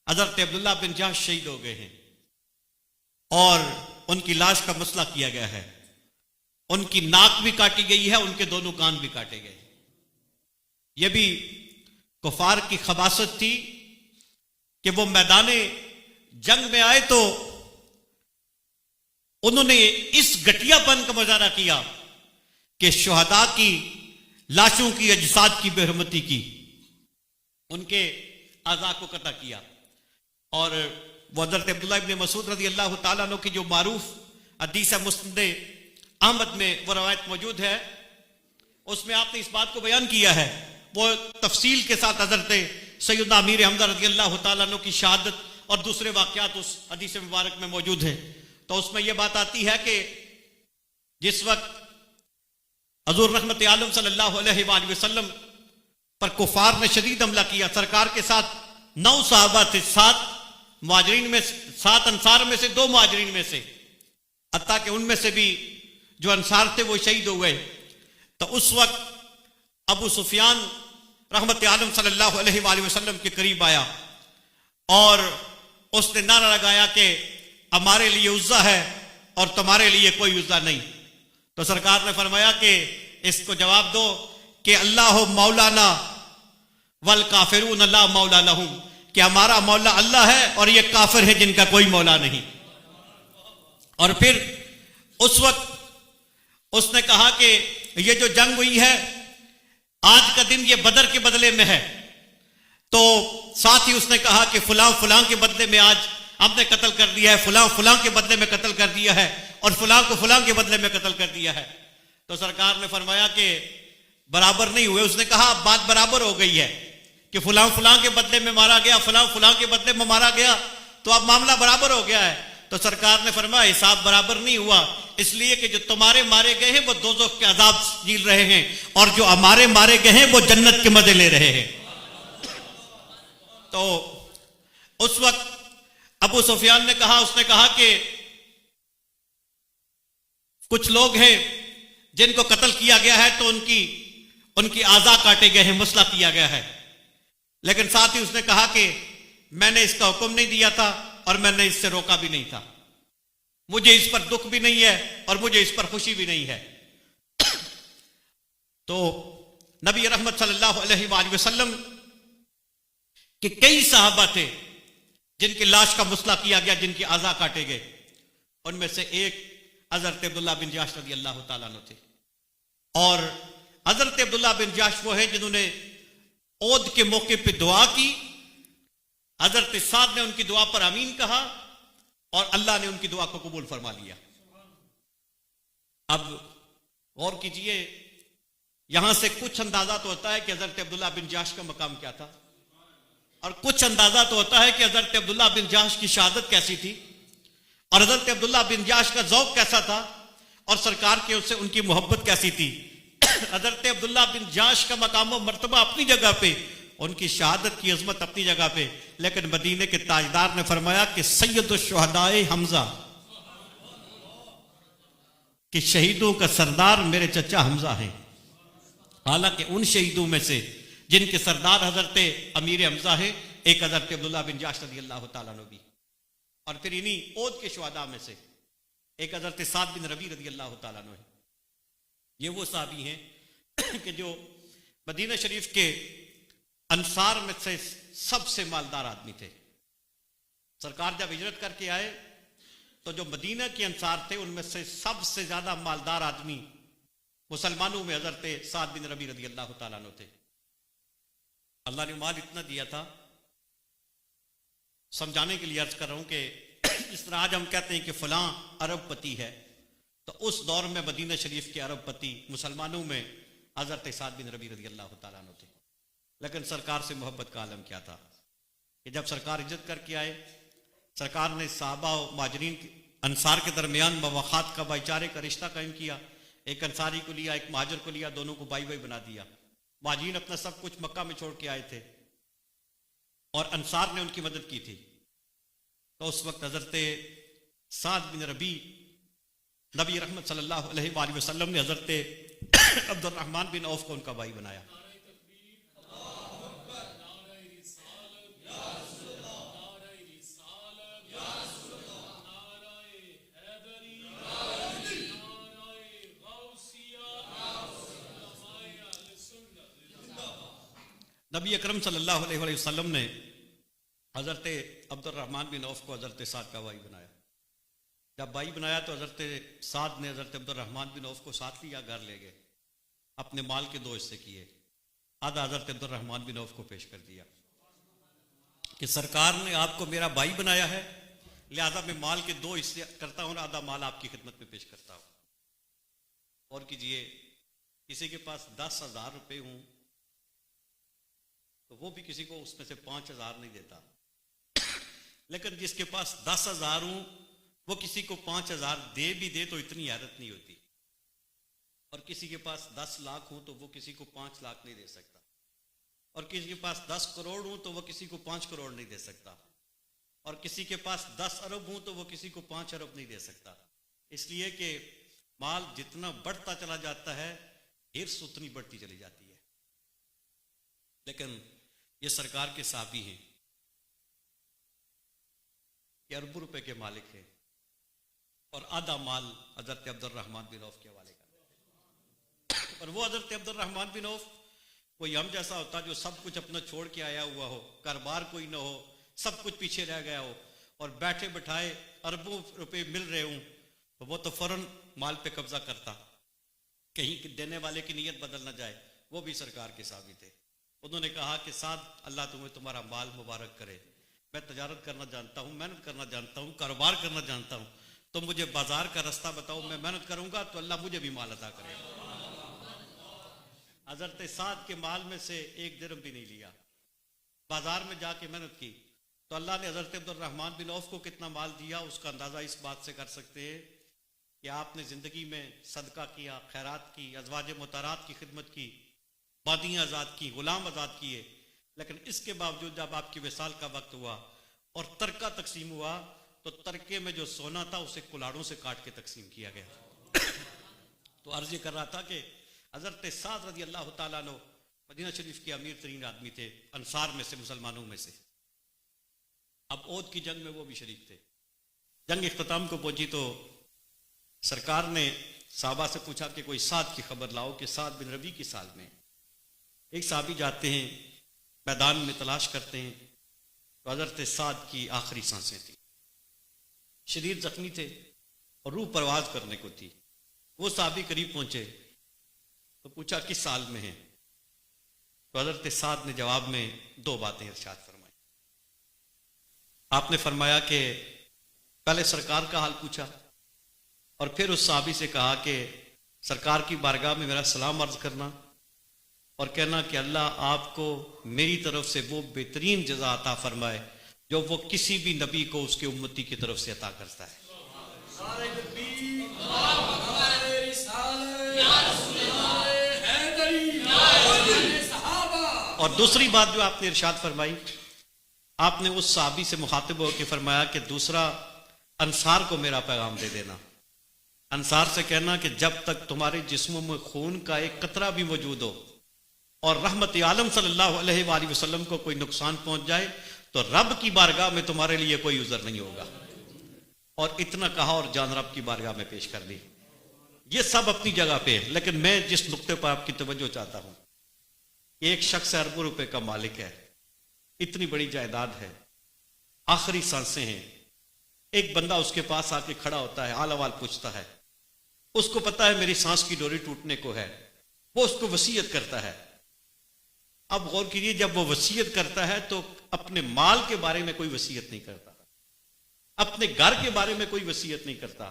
حضرت عبداللہ بن جحش شہید ہو گئے ہیں اور ان کی لاش کا مسئلہ کیا گیا ہے، ان کی ناک بھی کاٹی گئی ہے، ان کے دونوں کان بھی کاٹے گئے۔ یہ بھی کفار کی خباثت تھی کہ وہ میدان جنگ میں آئے تو انہوں نے اس گھٹیا پن کا مظاہرہ کیا کہ شہداء کی لاشوں کی اجساد کی بے حرمتی کی، ان کے اعضاء کو قطع کیا۔ اور وہ حضرت عبداللہ ابن مسعود رضی اللہ تعالیٰ عنہ کی جو معروف حدیث مسند احمد میں وہ روایت موجود ہے، اس میں آپ نے اس بات کو بیان کیا ہے، وہ تفصیل کے ساتھ حضرت سیدنا امیر حمزہ رضی اللہ تعالیٰ عنہ کی شہادت اور دوسرے واقعات اس حدیث مبارک میں موجود ہیں۔ تو اس میں یہ بات آتی ہے کہ جس وقت حضور رحمت عالم صلی اللہ علیہ وآلہ وسلم پر کفار نے شدید حملہ کیا، سرکار کے ساتھ 9 صحابہ تھے، 7 مہاجرین میں، 7 انصار میں سے 2 مہاجرین میں سے، حتیٰ کہ ان میں سے بھی جو انصار تھے وہ شہید ہوئے۔ تو اس وقت ابو سفیان رحمت عالم صلی اللہ علیہ وآلہ وسلم کے قریب آیا اور اس نے نعرہ لگایا کہ ہمارے لیے عزا ہے اور تمہارے لیے کوئی عزا نہیں۔ تو سرکار نے فرمایا کہ اس کو جواب دو کہ اللہ مولانا والکافرون لا مولا لہم، کہ ہمارا مولا اللہ ہے اور یہ کافر ہے جن کا کوئی مولا نہیں۔ اور پھر اس وقت اس نے کہا کہ یہ جو جنگ ہوئی ہے آج کا دن یہ بدر کے بدلے میں ہے، تو ساتھ ہی اس نے کہا کہ فلاں فلاں کے بدلے میں آج ہم نے قتل کر دیا ہے، فلاں فلاں کے بدلے میں قتل کر دیا ہے، اور فلاں کو فلاں کے بدلے میں قتل کر دیا ہے۔ تو سرکار نے فرمایا کہ برابر نہیں ہوئے۔ اس نے کہا بات برابر ہو گئی ہے کہ فلاں فلاں کے بدلے میں مارا گیا، فلاں فلاں کے بدلے میں مارا گیا، تو اب معاملہ برابر ہو گیا ہے۔ تو سرکار نے فرمایا حساب برابر نہیں ہوا، اس لیے کہ جو تمہارے مارے گئے ہیں وہ دوزخ کے عذاب جھیل رہے ہیں، اور جو ہمارے مارے گئے ہیں وہ جنت کے مزے لے رہے ہیں۔ تو اس وقت ابو سفیان نے کہا کہ کچھ لوگ ہیں جن کو قتل کیا گیا ہے تو ان کی اعضاء کاٹے گئے ہیں، مسئلہ کیا گیا ہے، لیکن ساتھ ہی اس نے کہا کہ میں نے اس کا حکم نہیں دیا تھا اور میں نے اس سے روکا بھی نہیں تھا، مجھے اس پر دکھ بھی نہیں ہے اور مجھے اس پر خوشی بھی نہیں ہے۔ تو نبی رحمت صلی اللہ علیہ وآلہ وسلم کہ کئی صحابہ تھے جن کی لاش کا مسئلہ کیا گیا، جن کی اعضاء کاٹے گئے، ان میں سے ایک حضرت عبداللہ بن جحش رضی اللہ تعالیٰ عنہ تھے۔ اور حضرت عبداللہ بن جحش وہ ہیں جنہوں نے عہد کے موقع پہ دعا کی، حضرت سعد نے ان کی دعا پر آمین کہا اور اللہ نے ان کی دعا کو قبول فرما لیا۔ اب غور کیجئے، یہاں سے کچھ اندازہ تو ہوتا ہے کہ حضرت عبداللہ بن جحش کا مقام کیا تھا، اور کچھ اندازہ تو ہوتا ہے کہ حضرت عبداللہ بن جحش کی شہادت کیسی تھی، اور حضرت عبداللہ بن جحش کا ذوق کیسا تھا، اور سرکار کے اس سے ان کی محبت کیسی تھی۔ حضرت عبداللہ بن جحش کا مقام و مرتبہ اپنی جگہ پہ، ان کی شہادت کی عظمت اپنی جگہ پہ، لیکن مدینے کے تاجدار نے فرمایا کہ سید الشہداء حمزہ، کہ شہیدوں کا سردار میرے چچا حمزہ ہیں، حالانکہ ان شہیدوں میں سے جن کے سردار حضرت امیر حمزہ ہیں ایک حضرت عبداللہ بن جحش رضی اللہ تعالیٰ عنہ بھی، اور پھر انہی عہد کے شہداء میں سے ایک حضرت سعد بن ربیع رضی اللہ تعالیٰ عنہ ہے۔ یہ وہ صحابی ہیں کہ جو مدینہ شریف کے انصار میں سے سب سے مالدار آدمی تھے۔ سرکار جب ہجرت کر کے آئے تو جو مدینہ کے انصار تھے ان میں سے سب سے زیادہ مالدار آدمی مسلمانوں میں حضرت سعد بن ربیع رضی اللہ تعالیٰ عنہ تھے۔ اللہ نے مال اتنا دیا تھا، سمجھانے کے لیے عرض کر رہا ہوں کہ اس طرح آج ہم کہتے ہیں کہ فلاں ارب پتی ہے، تو اس دور میں مدینہ شریف کے ارب پتی مسلمانوں میں حضرت سعد بن ربیع رضی اللہ تعالیٰ عنہ تھے۔ لیکن سرکار سے محبت کا عالم کیا تھا کہ جب سرکار ہجرت کر کے آئے، سرکار نے صحابہ و مہاجرین انصار کے درمیان مواخات کا، بھائی چارے کا رشتہ قائم کیا۔ ایک انصاری کو لیا، ایک مہاجر کو لیا، دونوں کو بھائی بھائی بنا دیا۔ مہاجرین اپنا سب کچھ مکہ میں چھوڑ کے آئے تھے اور انصار نے ان کی مدد کی تھی۔ تو اس وقت حضرت سعد بن ربیع، نبی رحمت صلی اللہ علیہ وآلہ وسلم نے حضرت عبد الرحمن بن عوف کو ان کا بھائی بنایا. نبی اکرم صلی اللہ علیہ وسلم نے حضرت عبد الرحمن بن عوف کو حضرت سعد کا بھائی بنایا. جب بھائی بنایا تو حضرت سعد نے حضرت عبد الرحمن بن عوف کو ساتھ لیا, گھر لے گئے, اپنے مال کے 2 حصے کیے. آدھا حضرت عبد الرحمن بن عوف کو پیش کر دیا کہ سرکار نے آپ کو میرا بھائی بنایا ہے, لہذا میں مال کے 2 حصے کرتا ہوں, آدھا مال آپ کی خدمت میں پیش کرتا ہوں. اور کیجئے, کسی کے پاس 10,000 روپے ہوں تو وہ بھی کسی کو اس میں سے 5,000 نہیں دیتا, لیکن جس کے پاس 10,000 ہوں وہ کسی کو 5,000 دے بھی دے تو اتنی حیرت نہیں ہوتی. اور کسی کے پاس 10 لاکھ ہوں تو وہ کسی کو 5 لاکھ نہیں دے سکتا, اور کسی کے پاس 10 کروڑ ہوں تو وہ کسی کو 5 کروڑ نہیں دے سکتا, اور کسی کے پاس 10 ارب ہوں تو وہ کسی کو 5 ارب نہیں دے سکتا. اس لیے کہ مال جتنا بڑھتا چلا جاتا ہے ہرس اتنی بڑھتی چلی جاتی ہے. لیکن یہ سرکار کے صحابی ہیں, یہ اربوں روپے کے مالک ہیں, اور آدھا مال حضرت عبد الرحمن بن عوف کے حوالے کر. اور وہ حضرت عبد الرحمن بن عوف کوئی ہم جیسا ہوتا جو سب کچھ اپنا چھوڑ کے آیا ہوا ہو, کاروبار کوئی نہ ہو, سب کچھ پیچھے رہ گیا ہو, اور بیٹھے بٹھائے اربوں روپے مل رہے ہوں تو وہ تو فوراً مال پہ قبضہ کرتا, کہیں دینے والے کی نیت بدل نہ جائے. وہ بھی سرکار کے صحابی تھے. انہوں نے کہا کہ سعد اللہ تمہیں تمہارا مال مبارک کرے, میں تجارت کرنا جانتا ہوں, محنت کرنا جانتا ہوں, کاروبار کرنا جانتا ہوں, تم مجھے بازار کا رستہ بتاؤ, میں محنت کروں گا تو اللہ مجھے بھی مال عطا کرے گا. حضرت سعد کے مال میں سے 1 درہم بھی نہیں لیا, بازار میں جا کے محنت کی تو اللہ نے حضرت عبد الرحمن بن عوف کو کتنا مال دیا. اس کا اندازہ اس بات سے کر سکتے ہیں کہ آپ نے زندگی میں صدقہ کیا, خیرات کی, ازواج مطہرات کی خدمت کی, بادیاں آزاد کی, غلام آزاد کیے, لیکن اس کے باوجود جب آپ کی وصال کا وقت ہوا اور ترکہ تقسیم ہوا تو ترکے میں جو سونا تھا اسے کلاڑوں سے کاٹ کے تقسیم کیا گیا. تو عرض یہ کر رہا تھا کہ حضرت سعد رضی اللہ تعالیٰ عنہ مدینہ شریف کے امیر ترین آدمی تھے, انصار میں سے, مسلمانوں میں سے. اب احد کی جنگ میں وہ بھی شریک تھے. جنگ اختتام کو پہنچی تو سرکار نے صحابہ سے پوچھا کہ کوئی سعد کی خبر لاؤ کہ سعد بن ربیع کی سال میں. ایک صحابی جاتے ہیں, میدان میں تلاش کرتے ہیں تو حضرت سعد کی آخری سانسیں تھیں, شدید زخمی تھے اور روح پرواز کرنے کو تھی. وہ صحابی قریب پہنچے تو پوچھا کس سال میں ہیں, تو حضرت سعد نے جواب میں 2 باتیں ارشاد فرمائی. آپ نے فرمایا کہ پہلے سرکار کا حال پوچھا اور پھر اس صحابی سے کہا کہ سرکار کی بارگاہ میں میرا سلام عرض کرنا اور کہنا کہ اللہ آپ کو میری طرف سے وہ بہترین جزا عطا فرمائے جو وہ کسی بھی نبی کو اس کے امتی کی طرف سے عطا کرتا ہے. اور دوسری بات جو آپ نے ارشاد فرمائی, آپ نے اس صحابی سے مخاطب ہو کے فرمایا کہ دوسرا انصار کو میرا پیغام دے دینا. انصار سے کہنا کہ جب تک تمہارے جسموں میں خون کا ایک قطرہ بھی موجود ہو اور رحمت عالم صلی اللہ علیہ وآلہ وسلم کو کوئی نقصان پہنچ جائے تو رب کی بارگاہ میں تمہارے لیے کوئی عذر نہیں ہوگا. اور اتنا کہا اور جان رب کی بارگاہ میں پیش کر دی. یہ سب اپنی جگہ پہ, لیکن میں جس نقطے پر آپ کی توجہ چاہتا ہوں, ایک شخص اربوں روپے کا مالک ہے, اتنی بڑی جائیداد ہے, آخری سانسیں ہیں, ایک بندہ اس کے پاس آ کے کھڑا ہوتا ہے, حال احوال پوچھتا ہے, اس کو پتا ہے میری سانس کی ڈوری ٹوٹنے کو ہے, وہ اس کو وصیت کرتا ہے. اب غور کیجیے, جب وہ وصیت کرتا ہے تو اپنے مال کے بارے میں کوئی وصیت نہیں کرتا, اپنے گھر کے بارے میں کوئی وصیت نہیں کرتا.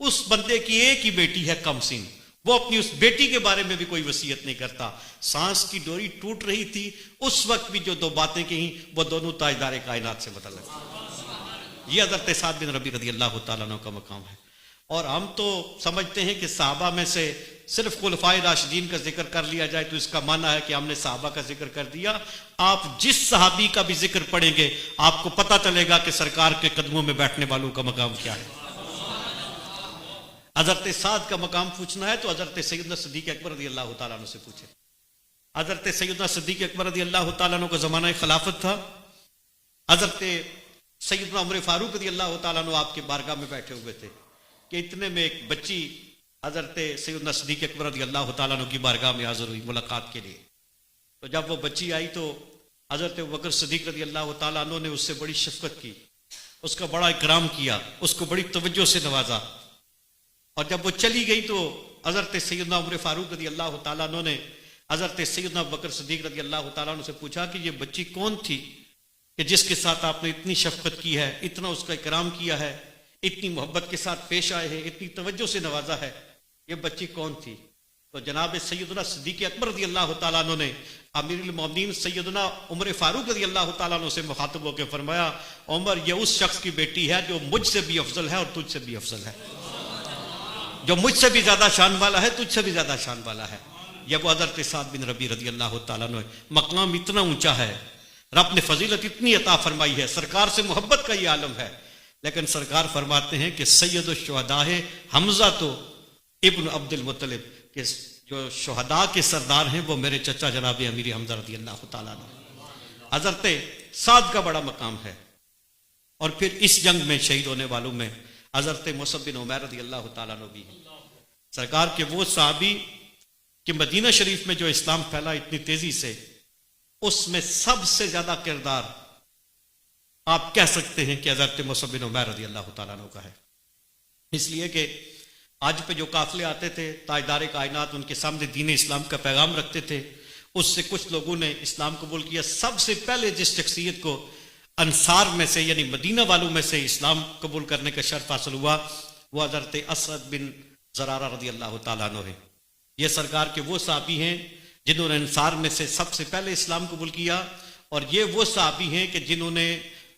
اس بندے کی ایک ہی بیٹی ہے کم سن, وہ اپنی اس بیٹی کے بارے میں بھی کوئی وصیت نہیں کرتا. سانس کی ڈوری ٹوٹ رہی تھی, اس وقت بھی جو 2 باتیں کہیں وہ دونوں تاجدار کائنات سے متعلق. یہ حضرت سعد بن ربیع رضی اللہ تعالیٰ عنہ کا مقام ہے. اور ہم تو سمجھتے ہیں کہ صحابہ میں سے صرف خلفائے راشدین کا ذکر کر لیا جائے تو اس کا معنی ہے کہ ہم نے صحابہ کا ذکر کر دیا. آپ جس صحابی کا بھی ذکر پڑھیں گے آپ کو پتہ چلے گا کہ سرکار کے قدموں میں بیٹھنے والوں کا مقام کیا ہے. حضرت سعد کا مقام پوچھنا ہے تو حضرت سیدنا صدیق اکبر رضی اللہ تعالیٰ عنہ سے پوچھے. حضرت سیدنا صدیق اکبر رضی اللہ تعالیٰ عنہ کا زمانہ خلافت تھا. حضرت سیدنا عمر فاروق رضی اللہ تعالیٰ عنہ آپ کے بارگاہ میں بیٹھے ہوئے تھے کہ اتنے میں ایک بچی حضرت سیدنا صدیق اکبر رضی اللہ تعالیٰ عنہ کی بارگاہ میں حاضر ہوئی ملاقات کے لیے. تو جب وہ بچی آئی تو حضرت ابوبکر صدیق رضی اللہ تعالیٰ عنہ نے اس سے بڑی شفقت کی, اس کا بڑا اکرام کیا, اس کو بڑی توجہ سے نوازا. اور جب وہ چلی گئی تو حضرت سیدنا عمر فاروق رضی اللہ تعالیٰ عنہ نے حضرت سیدنا ابوبکر صدیق رضی اللہ تعالیٰ عنہ سے پوچھا کہ یہ بچی کون تھی کہ جس کے ساتھ آپ نے اتنی شفقت کی ہے, اتنا اس کا اکرام کیا ہے, اتنی محبت کے ساتھ پیش آئے ہیں, اتنی توجہ سے نوازا ہے, یہ بچی کون تھی؟ تو جناب سیدنا صدیق اکبر رضی اللہ تعالیٰ عنہ نے امیر المومنین سیدنا عمر فاروق رضی اللہ تعالیٰ عنہ سے مخاطب ہو کے فرمایا, عمر یہ اس شخص کی بیٹی ہے جو مجھ سے بھی افضل ہے اور تجھ سے بھی افضل ہے, جو مجھ سے بھی زیادہ شان والا ہے, تجھ سے بھی زیادہ شان والا ہے. یہ وہ حضرت سعد بن ربیع رضی اللہ تعالیٰ عنہ. مقام اتنا اونچا ہے, رب نے فضیلت اتنی عطا فرمائی ہے, سرکار سے محبت کا یہ عالم ہے, لیکن سرکار فرماتے ہیں کہ سید الشہداء حمزہ تو ابن عبد المطلب, کہ جو شہداء کے سردار ہیں وہ میرے چچا جناب امیر حمزہ رضی اللہ تعالیٰ عنہ. حضرت سعد کا بڑا مقام ہے. اور پھر اس جنگ میں شہید ہونے والوں میں حضرت مصعب بن عمیر رضی اللہ تعالیٰ عنہ بھی ہیں. سرکار کے وہ صحابی کہ مدینہ شریف میں جو اسلام پھیلا اتنی تیزی سے, اس میں سب سے زیادہ کردار آپ کہہ سکتے ہیں کہ حضرت مصعب بن عمیر رضی اللہ تعالیٰ عنہ کا ہے. اس لیے کہ آج پہ جو قافلے آتے تھے تاجدار کائنات ان کے سامنے دین اسلام کا پیغام رکھتے تھے, اس سے کچھ لوگوں نے اسلام قبول کیا. سب سے پہلے جس شخصیت کو انصار میں سے یعنی مدینہ والوں میں سے اسلام قبول کرنے کا شرف حاصل ہوا وہ حضرت اسعد بن زرارہ رضی اللہ تعالیٰ عنہ ہے. یہ سرکار کے وہ صحابی ہیں جنہوں نے انصار میں سے سب سے پہلے اسلام قبول کیا, اور یہ وہ صحابی ہیں کہ جنہوں نے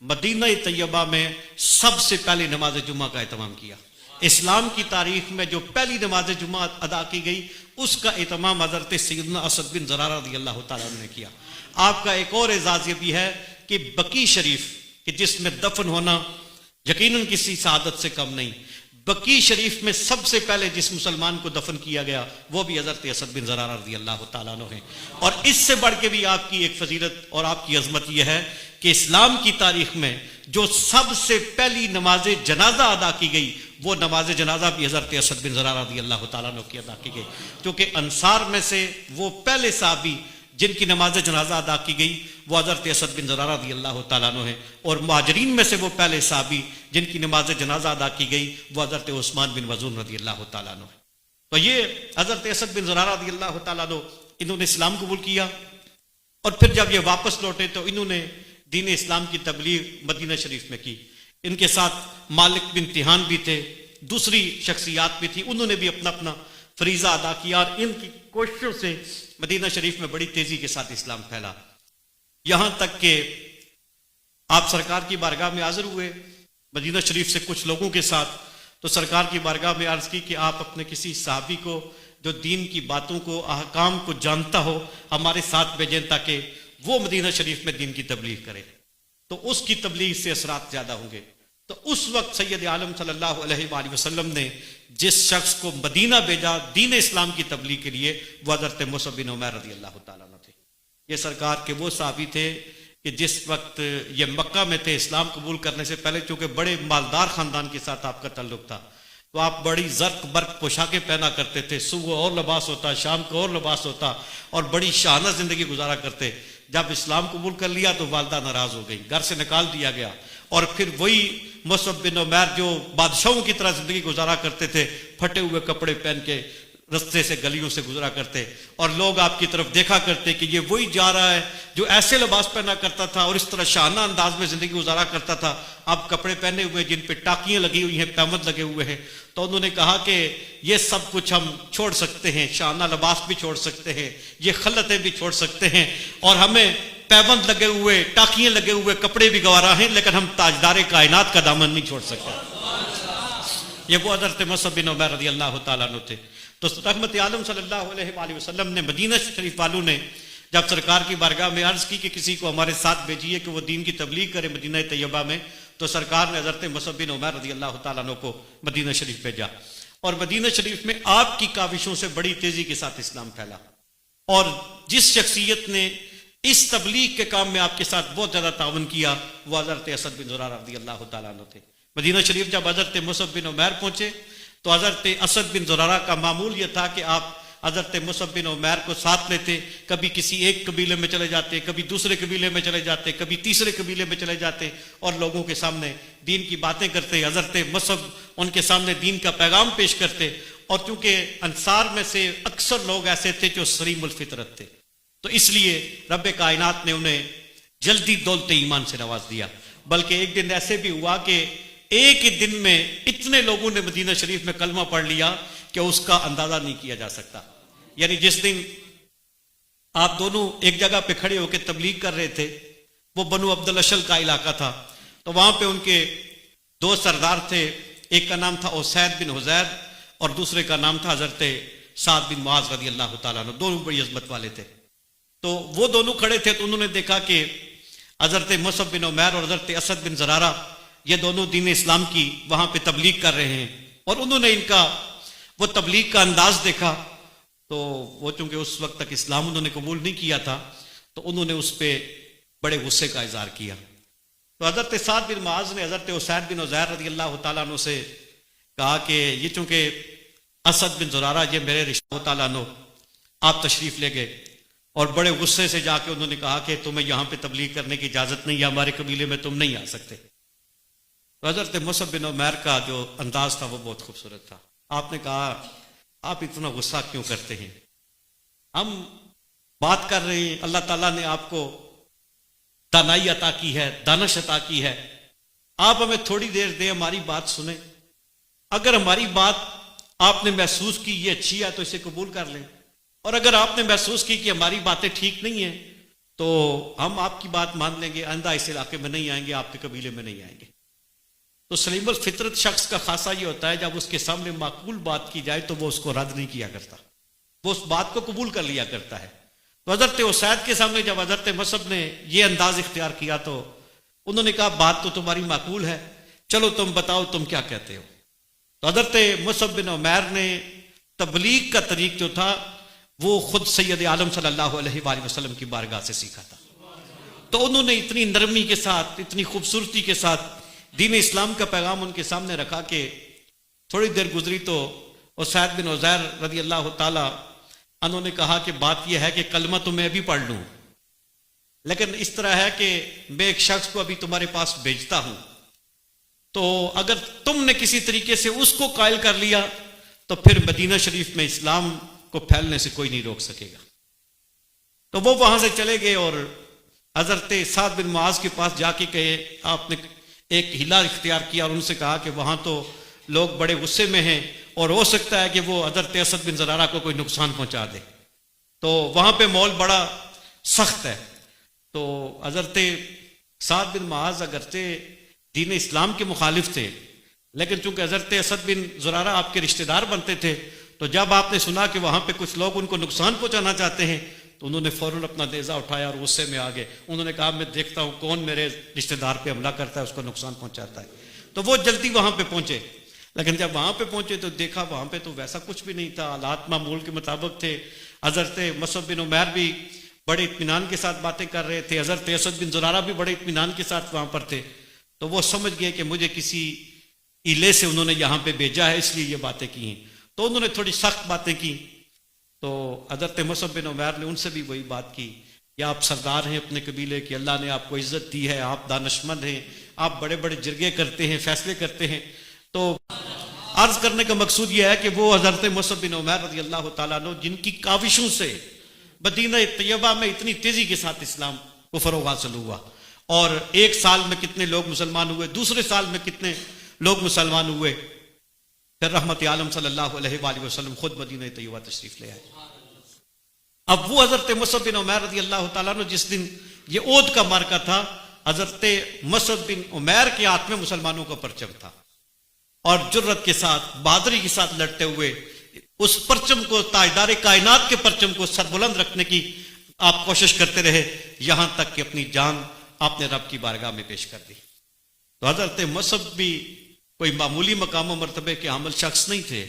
مدینہ طیبہ میں سب سے پہلے نماز جمعہ کا اہتمام کیا. اسلام کی تاریخ میں جو پہلی نماز جمعہ ادا کی گئی اس کا اہتمام حضرت سیدنا اسعد بن زرارہ رضی اللہ تعالیٰ عنہ نے کیا. آپ کا ایک اور اعزاز یہ بھی ہے کہ بقیع شریف کہ جس میں دفن ہونا یقیناً کسی سعادت سے کم نہیں, بقیع شریف میں سب سے پہلے جس مسلمان کو دفن کیا گیا وہ بھی حضرت اسعد بن زرارہ رضی اللہ تعالیٰ عنہ ہیں. اور اس سے بڑھ کے بھی آپ کی ایک فضیلت اور آپ کی عظمت یہ ہے کہ اسلام کی تاریخ میں جو سب سے پہلی نماز جنازہ ادا کی گئی وہ نماز جنازہ بھی حضرت اسعد بن زرارہ رضی اللہ تعالیٰ عنہ کی ادا کی گئی, کیونکہ انصار میں سے وہ پہلے صحابی جن کی نماز جنازہ ادا کی گئی وہ حضرت اسعد بن زرارہ رضی اللہ تعالیٰ عنہ ہیں, اور مہاجرین میں سے وہ پہلے صحابی جن کی نماز جنازہ ادا کی گئی وہ حضرت عثمان بن مظعون رضی اللہ تعالیٰ عنہ ہیں. تو یہ حضرت اسعد بن زرارہ رضی اللہ تعالیٰ عنہ انہوں نے اسلام قبول کیا, اور پھر جب یہ واپس لوٹے تو انہوں نے دین اسلام کی تبلیغ مدینہ شریف میں کی. ان کے ساتھ مالک بن تہان بھی تھے, دوسری شخصیات بھی تھی, انہوں نے بھی اپنا اپنا فریضہ ادا کیا, اور ان کی کوششوں سے مدینہ شریف میں بڑی تیزی کے ساتھ اسلام پھیلا. یہاں تک کہ آپ سرکار کی بارگاہ میں حاضر ہوئے مدینہ شریف سے کچھ لوگوں کے ساتھ, تو سرکار کی بارگاہ میں عرض کی کہ آپ اپنے کسی صحابی کو جو دین کی باتوں کو احکام کو جانتا ہو ہمارے ساتھ بھیجیں تاکہ وہ مدینہ شریف میں دین کی تبلیغ کرے, تو اس کی تبلیغ سے اثرات زیادہ ہوں گے. تو اس وقت سید عالم صلی اللہ علیہ وآلہ وسلم نے جس شخص کو مدینہ بھیجا دین اسلام کی تبلیغ کے لیے وہ حضرت مصعب بن عمیر رضی اللہ تعالیٰ عنہ تھے. یہ سرکار کے وہ صحابی تھے کہ جس وقت یہ مکہ میں تھے اسلام قبول کرنے سے پہلے, چونکہ بڑے مالدار خاندان کے ساتھ آپ کا تعلق تھا, تو آپ بڑی زرق برق پوشاکیں پہنا کرتے تھے, صبح اور لباس ہوتا, شام کو اور لباس ہوتا, اور بڑی شاہانہ زندگی گزارا کرتے. جب اسلام قبول کر لیا تو والدہ ناراض ہو گئی, گھر سے نکال دیا گیا, اور پھر وہی مصعب بن عمیر جو بادشاہوں کی طرح زندگی گزارا کرتے تھے, پھٹے ہوئے کپڑے پہن کے رستے سے گلیوں سے گزرا کرتے, اور لوگ آپ کی طرف دیکھا کرتے کہ یہ وہی جا رہا ہے جو ایسے لباس پہنا کرتا تھا اور اس طرح شاہانہ انداز میں زندگی گزارا کرتا تھا. آپ کپڑے پہنے ہوئے جن پہ ٹاکیاں لگی ہوئی ہیں, پیمد لگے ہوئے ہیں. تو انہوں نے کہا کہ یہ سب کچھ ہم چھوڑ سکتے ہیں, شاہانہ لباس بھی چھوڑ سکتے ہیں, یہ خلتیں بھی چھوڑ سکتے ہیں, اور ہمیں پیبند لگے ہوئے ٹاکیاں لگے ہوئے کپڑے بھی گوارا ہیں, لیکن ہم تاجدار کائنات کا دامن نہیں چھوڑ سکتے. یہ وہ حضرت مصعب بن عمیر رضی اللہ تعالیٰ عنہ تھے. تو رحمت عالم صلی اللہ علیہ وآلہ وسلم نے مدینہ شریف والوں نے جب سرکار کی بارگاہ میں عرض کی کہ کسی کو ہمارے ساتھ بھیجیے کہ وہ دین کی تبلیغ کرے مدینہ طیبہ میں, تو سرکار نے حضرت مصعب بن عمیر رضی اللہ تعالیٰ عنہ کو مدینہ شریف بھیجا. اور مدینہ شریف میں آپ کی کاوشوں سے بڑی تیزی کے ساتھ اسلام پھیلا. اور جس شخصیت نے اس تبلیغ کے کام میں آپ کے ساتھ بہت زیادہ تعاون کیا وہ حضرت اسد بن زرارہ رضی اللہ تعالیٰ عنہ تھے. مدینہ شریف جب حضرت مصعب بن عمیر پہنچے تو حضرت اسد بن زرارہ کا معمول یہ تھا کہ آپ حضرت مصعب بن عمیر کو ساتھ لیتے، کبھی کسی ایک قبیلے میں چلے جاتے، کبھی دوسرے قبیلے میں چلے جاتے، کبھی تیسرے قبیلے میں چلے جاتے اور لوگوں کے سامنے دین کی باتیں کرتے. حضرت مصعب ان کے سامنے دین کا پیغام پیش کرتے. اور چونکہ انصار میں سے اکثر لوگ ایسے تھے جو سلیم الفطرت تھے، تو اس لیے رب کائنات نے انہیں جلدی دولت ایمان سے نواز دیا. بلکہ ایک دن ایسے بھی ہوا کہ ایک ہی دن میں اتنے لوگوں نے مدینہ شریف میں کلمہ پڑھ لیا کہ اس کا اندازہ نہیں کیا جا سکتا. یعنی جس دن آپ دونوں ایک جگہ پہ کھڑے ہو کے تبلیغ کر رہے تھے، وہ بنو عبد الاشل کا علاقہ تھا، تو وہاں پہ ان کے دو سردار تھے. ایک کا نام تھا اسید بن حذیر اور دوسرے کا نام تھا حضرت سعد بن معاذ رضی اللہ تعالیٰ عنہ. دونوں بڑی عظمت والے تھے. تو وہ دونوں کھڑے تھے تو انہوں نے دیکھا کہ حضرت مصعب بن عمیر اور حضرت اسد بن زرارہ یہ دونوں دین اسلام کی وہاں پہ تبلیغ کر رہے ہیں. اور انہوں نے ان کا وہ تبلیغ کا انداز دیکھا تو وہ چونکہ اس وقت تک اسلام انہوں نے قبول نہیں کیا تھا تو انہوں نے اس پہ بڑے غصے کا اظہار کیا. تو حضرت سعد بن معاذ نے حضرت اسید بن حذیر رضی اللہ تعالیٰ عنہ سے کہا کہ یہ چونکہ اسد بن زرارہ یہ میرے رشتہ تعالیٰ عنہ، آپ تشریف لے گئے اور بڑے غصے سے جا کے انہوں نے کہا کہ تمہیں یہاں پہ تبلیغ کرنے کی اجازت نہیں ہے، ہمارے قبیلے میں تم نہیں آ سکتے. تو حضرت مصعب بن عمیر کا جو انداز تھا وہ بہت خوبصورت تھا. آپ نے کہا آپ اتنا غصہ کیوں کرتے ہیں؟ ہم بات کر رہے ہیں، اللہ تعالیٰ نے آپ کو دانائی عطا کی ہے، دانش عطا کی ہے، آپ ہمیں تھوڑی دیر دیں، ہماری بات سنیں. اگر ہماری بات آپ نے محسوس کی یہ اچھی ہے تو اسے قبول کر لیں، اور اگر آپ نے محسوس کی کہ ہماری باتیں ٹھیک نہیں ہیں تو ہم آپ کی بات مان لیں گے، آئندہ اس علاقے میں نہیں آئیں گے، آپ کے قبیلے میں نہیں آئیں گے. تو سلیم الفطرت شخص کا خاصہ یہ ہوتا ہے جب اس کے سامنے معقول بات کی جائے تو وہ اس کو رد نہیں کیا کرتا، وہ اس بات کو قبول کر لیا کرتا ہے. تو حضرت اسید کے سامنے جب حضرت مصعب نے یہ انداز اختیار کیا تو انہوں نے کہا بات تو تمہاری معقول ہے، چلو تم بتاؤ تم کیا کہتے ہو. تو حضرت مصعب بن عمیر نے تبلیغ کا طریق جو تھا وہ خود سید عالم صلی اللہ علیہ وآلہ وسلم کی بارگاہ سے سیکھا تھا. تو انہوں نے اتنی نرمی کے ساتھ، اتنی خوبصورتی کے ساتھ دین اسلام کا پیغام ان کے سامنے رکھا کہ تھوڑی دیر گزری تو اسید بن حذیر رضی اللہ تعالی انہوں نے کہا کہ بات یہ ہے کہ کلمہ تو میں ابھی پڑھ لوں، لیکن اس طرح ہے کہ میں ایک شخص کو ابھی تمہارے پاس بھیجتا ہوں، تو اگر تم نے کسی طریقے سے اس کو قائل کر لیا تو پھر مدینہ شریف میں اسلام کو پھیلنے سے کوئی نہیں روک سکے گا. تو وہ وہاں سے چلے گئے اور حضرت سعد بن معاذ کے پاس جا کے کہے، آپ نے ایک ہیلا اختیار کیا اور ان سے کہا کہ وہاں تو لوگ بڑے غصے میں ہیں اور ہو سکتا ہے کہ وہ حضرت اسد بن زرارہ کو کوئی نقصان پہنچا دے، تو وہاں پہ ماحول بڑا سخت ہے. تو حضرت سعد بن معاذ اگرچہ دین اسلام کے مخالف تھے، لیکن چونکہ حضرت اسد بن زرارہ آپ کے رشتہ دار بنتے تھے، تو جب آپ نے سنا کہ وہاں پہ کچھ لوگ ان کو نقصان پہنچانا چاہتے ہیں تو انہوں نے فوراً اپنا نیزہ اٹھایا اور غصے میں آ گئے. انہوں نے کہا میں دیکھتا ہوں کون میرے رشتہ دار پہ حملہ کرتا ہے، اس کو نقصان پہنچاتا ہے. تو وہ جلدی وہاں پہ پہنچے، لیکن جب وہاں پہ پہنچے تو دیکھا وہاں پہ تو ویسا کچھ بھی نہیں تھا، حالات معمول کے مطابق تھے. حضرت مصعب بن عمیر بھی بڑے اطمینان کے ساتھ باتیں کر رہے تھے، حضرت اسد بن زرارہ بھی بڑے اطمینان کے ساتھ وہاں پر تھے. تو وہ سمجھ گئے کہ مجھے کسی ایلے سے انہوں نے یہاں پہ بھیجا ہے، اس لیے یہ باتیں کی ہیں. تو انہوں نے تھوڑی سخت باتیں کی. تو حضرت مصعب بن عمیر نے ان سے بھی وہی بات کی کہ آپ سردار ہیں اپنے قبیلے کی، اللہ نے آپ کو عزت دی ہے، آپ دانشمند ہیں، آپ بڑے بڑے جرگے کرتے ہیں، فیصلے کرتے ہیں. تو عرض کرنے کا مقصود یہ ہے کہ وہ حضرت مصعب بن عمیر رضی اللہ تعالیٰ عنہ جن کی کاوشوں سے مدینہ طیبہ میں اتنی تیزی کے ساتھ اسلام کو فروغ حاصل ہوا، اور ایک سال میں کتنے لوگ مسلمان ہوئے، دوسرے سال میں کتنے لوگ مسلمان ہوئے، پھر رحمت عالم صلی اللہ علیہ وآلہ وسلم خود مدینہ طیبہ تشریف لے آئے. اب وہ حضرت مصعب بن عمیر رضی اللہ تعالیٰ عنہ جس دن یہ اود کا مارکا تھا، حضرت مصعب بن عمیر کے ہاتھ میں مسلمانوں کا پرچم تھا، اور جرت کے ساتھ بہادری کے ساتھ لڑتے ہوئے اس پرچم کو، تاجدار کائنات کے پرچم کو سربلند رکھنے کی آپ کوشش کرتے رہے، یہاں تک کہ اپنی جان آپ نے رب کی بارگاہ میں پیش کر دی. تو حضرت مصعب بھی کوئی معمولی مقام و مرتبے کے حامل شخص نہیں تھے،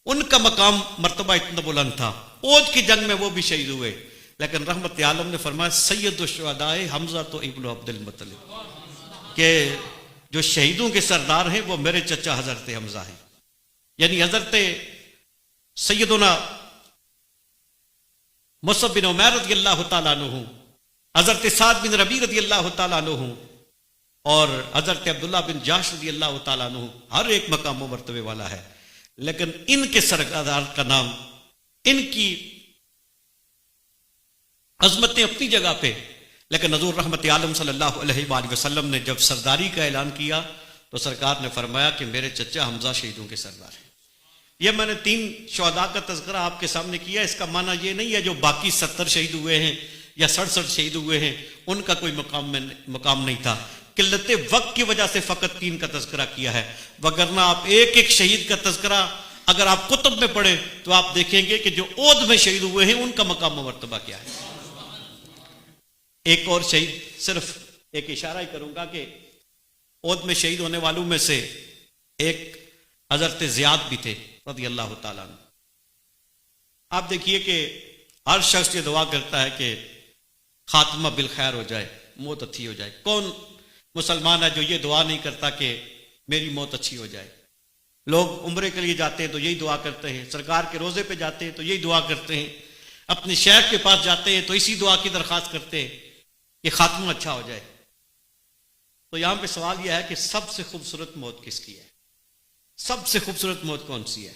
ان کا مقام مرتبہ اتنا بلند تھا. اود کی جنگ میں وہ بھی شہید ہوئے، لیکن رحمت عالم نے فرمایا سید الشہداء حمزہ تو ابن عبد المطلب، کہ جو شہیدوں کے سردار ہیں وہ میرے چچا حضرت حمزہ ہیں. یعنی حضرت سیدنا مصعب بن عمیر رضی اللہ تعالیٰ عنہ، حضرت سعد بن ربیع رضی اللہ تعالیٰ عنہ اور حضرت عبداللہ بن جاش رضی اللہ تعالیٰ عنہ، ہر ایک مقام و مرتبے والا ہے، لیکن ان کے سردار کا نام، ان کی عظمتیں اپنی جگہ پہ، لیکن حضور رحمت عالم صلی اللہ علیہ وآلہ وسلم نے جب سرداری کا اعلان کیا تو سرکار نے فرمایا کہ میرے چچا حمزہ شہیدوں کے سردار ہیں. یہ میں نے 3 شہداء کا تذکرہ آپ کے سامنے کیا. اس کا معنی یہ نہیں ہے جو باقی 70 شہید ہوئے ہیں یا 67 شہید ہوئے ہیں ان کا کوئی مقام نہیں تھا. قلت وقت کی وجہ سے فقط 3 کا تذکرہ کیا ہے، وگرنہ آپ ایک ایک شہید کا تذکرہ اگر آپ کتب میں پڑھیں تو آپ دیکھیں گے کہ جو اود میں شہید ہوئے ہیں ان کا مقام و مرتبہ کیا ہے. ایک اور شہید، صرف ایک اشارہ ہی کروں گا کہ اود میں شہید ہونے والوں میں سے ایک حضرت زیاد بھی تھے رضی اللہ تعالیٰ عنہ. آپ دیکھیے کہ ہر شخص یہ دعا کرتا ہے کہ خاتمہ بالخیر ہو جائے، موت اچھی ہو جائے. کون مسلمان ہے جو یہ دعا نہیں کرتا کہ میری موت اچھی ہو جائے؟ لوگ عمرے کے لیے جاتے ہیں تو یہی دعا کرتے ہیں، سرکار کے روزے پہ جاتے ہیں تو یہی دعا کرتے ہیں، اپنے شیخ کے پاس جاتے ہیں تو اسی دعا کی درخواست کرتے ہیں کہ خاتمہ اچھا ہو جائے. تو یہاں پہ سوال یہ ہے کہ سب سے خوبصورت موت کس کی ہے؟ سب سے خوبصورت موت کون سی ہے؟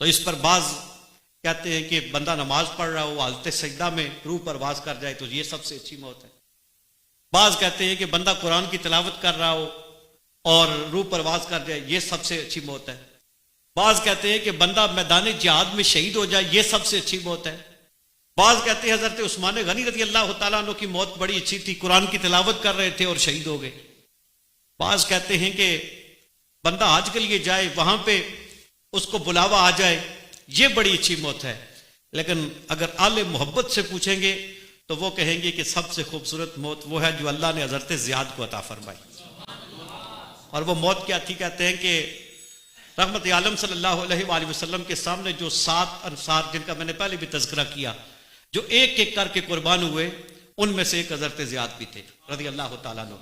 تو اس پر بعض کہتے ہیں کہ بندہ نماز پڑھ رہا ہو، حالت سجدہ میں روح پرواز کر جائے تو یہ سب سے اچھی موت ہے. بعض کہتے ہیں کہ بندہ قرآن کی تلاوت کر رہا ہو اور روح پرواز کر جائے، یہ سب سے اچھی موت ہے. بعض کہتے ہیں کہ بندہ میدان جہاد میں شہید ہو جائے، یہ سب سے اچھی موت ہے. بعض کہتے ہیں حضرت عثمان غنی رضی اللہ تعالیٰ عنہ کی موت بڑی اچھی تھی، قرآن کی تلاوت کر رہے تھے اور شہید ہو گئے. بعض کہتے ہیں کہ بندہ حج کے لیے جائے، وہاں پہ اس کو بلاوا آ جائے، یہ بڑی اچھی موت ہے. لیکن اگر اہل محبت سے پوچھیں گے تو وہ کہیں گے کہ سب سے خوبصورت موت وہ ہے جو اللہ نے حضرت زیاد کو عطا فرمائی. اور وہ موت کیا تھی؟ کہتے ہیں کہ رحمت عالم صلی اللہ علیہ وآلہ وسلم کے سامنے جو 7 انصار جن کا میں نے پہلے بھی تذکرہ کیا، جو ایک ایک کر کے قربان ہوئے، ان میں سے ایک حضرت زیاد بھی تھے رضی اللہ تعالیٰ عنہ.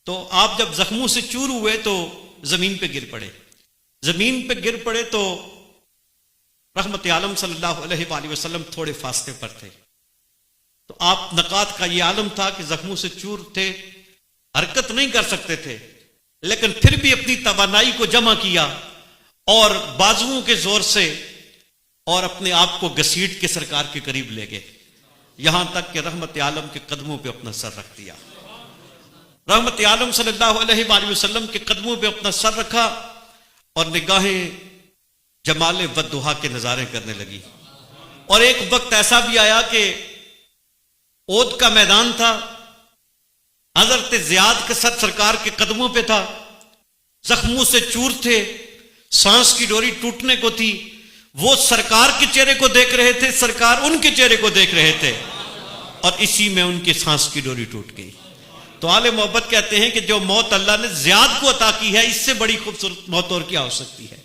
تو آپ جب زخموں سے چور ہوئے تو زمین پہ گر پڑے. زمین پہ گر پڑے تو رحمت عالم صلی اللہ علیہ وآلہ وسلم تھوڑے فاصلے پر تھے. تو آپ نقات کا یہ عالم تھا کہ زخموں سے چور تھے، حرکت نہیں کر سکتے تھے، لیکن پھر بھی اپنی توانائی کو جمع کیا اور بازوؤں کے زور سے اور اپنے آپ کو گھسیٹ کے سرکار کے قریب لے گئے، یہاں تک کہ رحمت عالم کے قدموں پہ اپنا سر رکھ دیا. رحمت عالم صلی اللہ علیہ وآلہ وسلم کے قدموں پہ اپنا سر رکھا اور نگاہیں جمال والضحا کے نظارے کرنے لگی. اور ایک وقت ایسا بھی آیا کہ اود کا میدان تھا، حضرت زیاد کا سر سرکار کے قدموں پہ تھا، زخموں سے چور تھے، سانس کی ڈوری ٹوٹنے کو تھی. وہ سرکار کے چہرے کو دیکھ رہے تھے، سرکار ان کے چہرے کو دیکھ رہے تھے، اور اسی میں ان کی سانس کی ڈوری ٹوٹ گئی. تو آل محبت کہتے ہیں کہ جو موت اللہ نے زیاد کو عطا کی ہے، اس سے بڑی خوبصورت موت اور کیا ہو سکتی ہے؟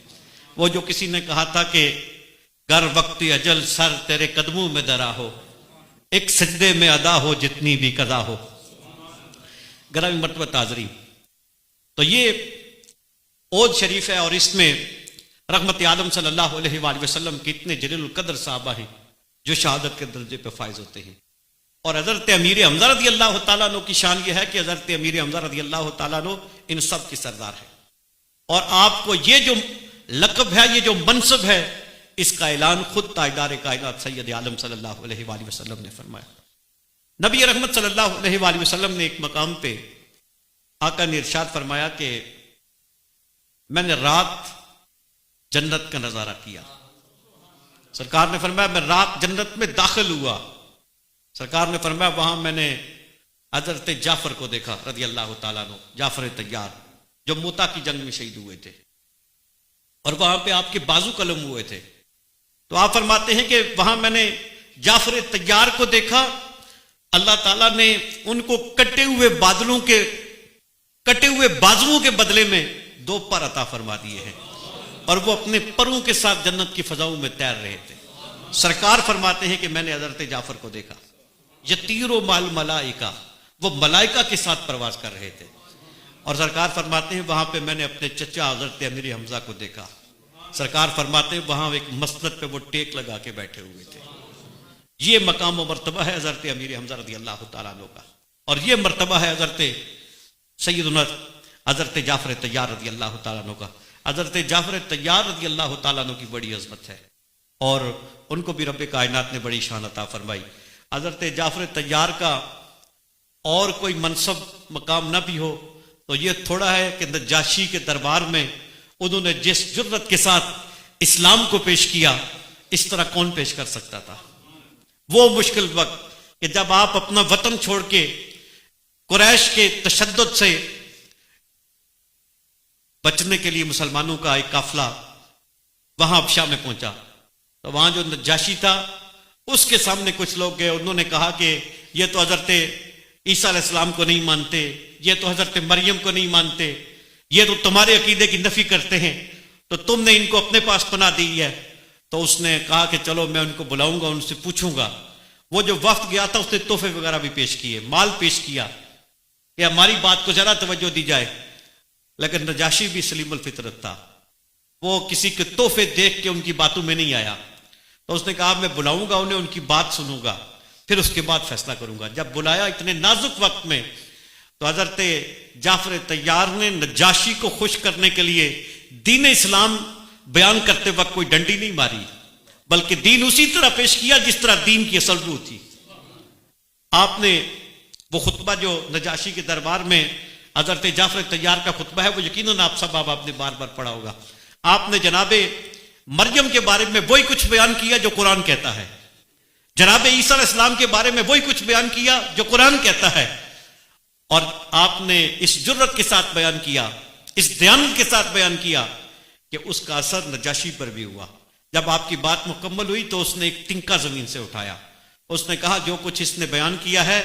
وہ جو کسی نے کہا تھا کہ گر وقت اجل سر تیرے قدموں میں درا ہو، ایک سجدے میں ادا ہو جتنی بھی قضا ہو. گرامی مرتبہ حاضرین، تو یہ عود شریف ہے اور اس میں رحمت عالم صلی اللہ علیہ وآلہ وسلم کے اتنے جلیل القدر صحابہ ہیں جو شہادت کے درجے پہ فائز ہوتے ہیں. اور حضرت امیر حمزہ رضی اللہ تعالیٰ عنہ کی شان یہ ہے کہ حضرت امیر حمزہ رضی اللہ تعالیٰ عنہ ان سب کی سردار ہے. اور آپ کو یہ جو لقب ہے، یہ جو منصب ہے، اس کا اعلان خود تاجدار کائنات سید عالم صلی اللہ علیہ وآلہ وسلم نے فرمایا. نبی رحمت صلی اللہ علیہ وآلہ وسلم نے ایک مقام پہ آقا نے ارشاد فرمایا کہ میں نے رات جنت کا نظارہ کیا. سرکار نے فرمایا میں رات جنت میں داخل ہوا. سرکار نے فرمایا وہاں میں نے حضرت جعفر کو دیکھا رضی اللہ تعالیٰ عنہ، جعفر طیار جو موتا کی جنگ میں شہید ہوئے تھے، اور وہاں پہ آپ کے بازو قلم ہوئے تھے. تو آپ فرماتے ہیں کہ وہاں میں نے جعفر طیار کو دیکھا، اللہ تعالیٰ نے ان کو کٹے ہوئے بادلوں کے کٹے ہوئے بازوؤں کے بدلے میں 2 پر عطا فرما دیے ہیں. اور وہ اپنے پروں کے ساتھ جنت کی فضاؤں میں تیر رہے تھے. سرکار فرماتے ہیں کہ میں نے حضرت جعفر کو دیکھا یطیرو مال ملائکہ، وہ ملائکہ کے ساتھ پرواز کر رہے تھے. اور سرکار فرماتے ہیں وہاں پہ میں نے اپنے چچا حضرت امیر حمزہ کو دیکھا. سرکار فرماتے ہیں وہاں ایک مسند پہ وہ ٹیک لگا کے بیٹھے ہوئے تھے. یہ مقام و مرتبہ ہے حضرت امیر حمزہ رضی اللہ تعالیٰ عنہ کا، اور یہ مرتبہ ہے حضرت سیدنا حضرت جعفر طیار رضی اللہ تعالیٰ عنہ کا. حضرت جعفر طیار رضی اللہ تعالیٰ عنہ کی بڑی عظمت ہے، اور ان کو بھی رب کائنات نے بڑی شان عطا فرمائی. حضرت جعفر طیار کا اور کوئی منصب مقام نہ بھی ہو تو یہ تھوڑا ہے کہ نجاشی کے دربار میں انہوں نے جس جرت کے ساتھ اسلام کو پیش کیا، اس طرح کون پیش کر سکتا تھا. وہ مشکل وقت کہ جب آپ اپنا وطن چھوڑ کے قریش کے تشدد سے بچنے کے لیے مسلمانوں کا ایک قافلہ وہاں ابشا میں پہنچا، تو وہاں جو نجاشی تھا اس کے سامنے کچھ لوگ گئے. انہوں نے کہا کہ یہ تو حضرت عیسیٰ علیہ السلام کو نہیں مانتے، یہ تو حضرت مریم کو نہیں مانتے، یہ تو تمہارے عقیدے کی نفی کرتے ہیں، تو تم نے ان کو اپنے پاس پناہ دی ہے. تو اس نے کہا کہ چلو میں ان کو بلاؤں گا، ان سے پوچھوں گا. وہ جو وفد گیا تھا اس نے تحفے وغیرہ بھی پیش کیے، مال پیش کیا کہ ہماری بات کو ذرا توجہ دی جائے. لیکن نجاشی بھی سلیم الفطرت تھا، وہ کسی کے تحفے دیکھ کے ان کی باتوں میں نہیں آیا. تو اس نے کہا میں بلاؤں گا انہیں، ان کی بات سنوں گا، پھر اس کے بعد فیصلہ کروں گا. جب بلایا اتنے نازک وقت میں، تو حضرت جعفر طیار نے نجاشی کو خوش کرنے کے لیے دین اسلام بیان کرتے وقت کوئی ڈنڈی نہیں ماری، بلکہ دین اسی طرح پیش کیا جس طرح دین کی اصل روح تھی. آپ نے وہ خطبہ جو نجاشی کے دربار میں حضرت جعفر طیار کا خطبہ ہے، وہ یقیناً آپ سب آپ نے بار بار پڑھا ہوگا. آپ نے جناب مریم کے بارے میں وہی کچھ بیان کیا جو قرآن کہتا ہے، جناب عیسیٰ علیہ السلام کے بارے میں وہی کچھ بیان کیا جو قرآن کہتا ہے. اور آپ نے اس جرت کے ساتھ بیان کیا، اس دیانت کے ساتھ بیان کیا کہ اس کا اثر نجاشی پر بھی ہوا. جب آپ کی بات مکمل ہوئی تو اس نے ایک تنکا زمین سے اٹھایا، اس نے کہا جو کچھ اس نے بیان کیا ہے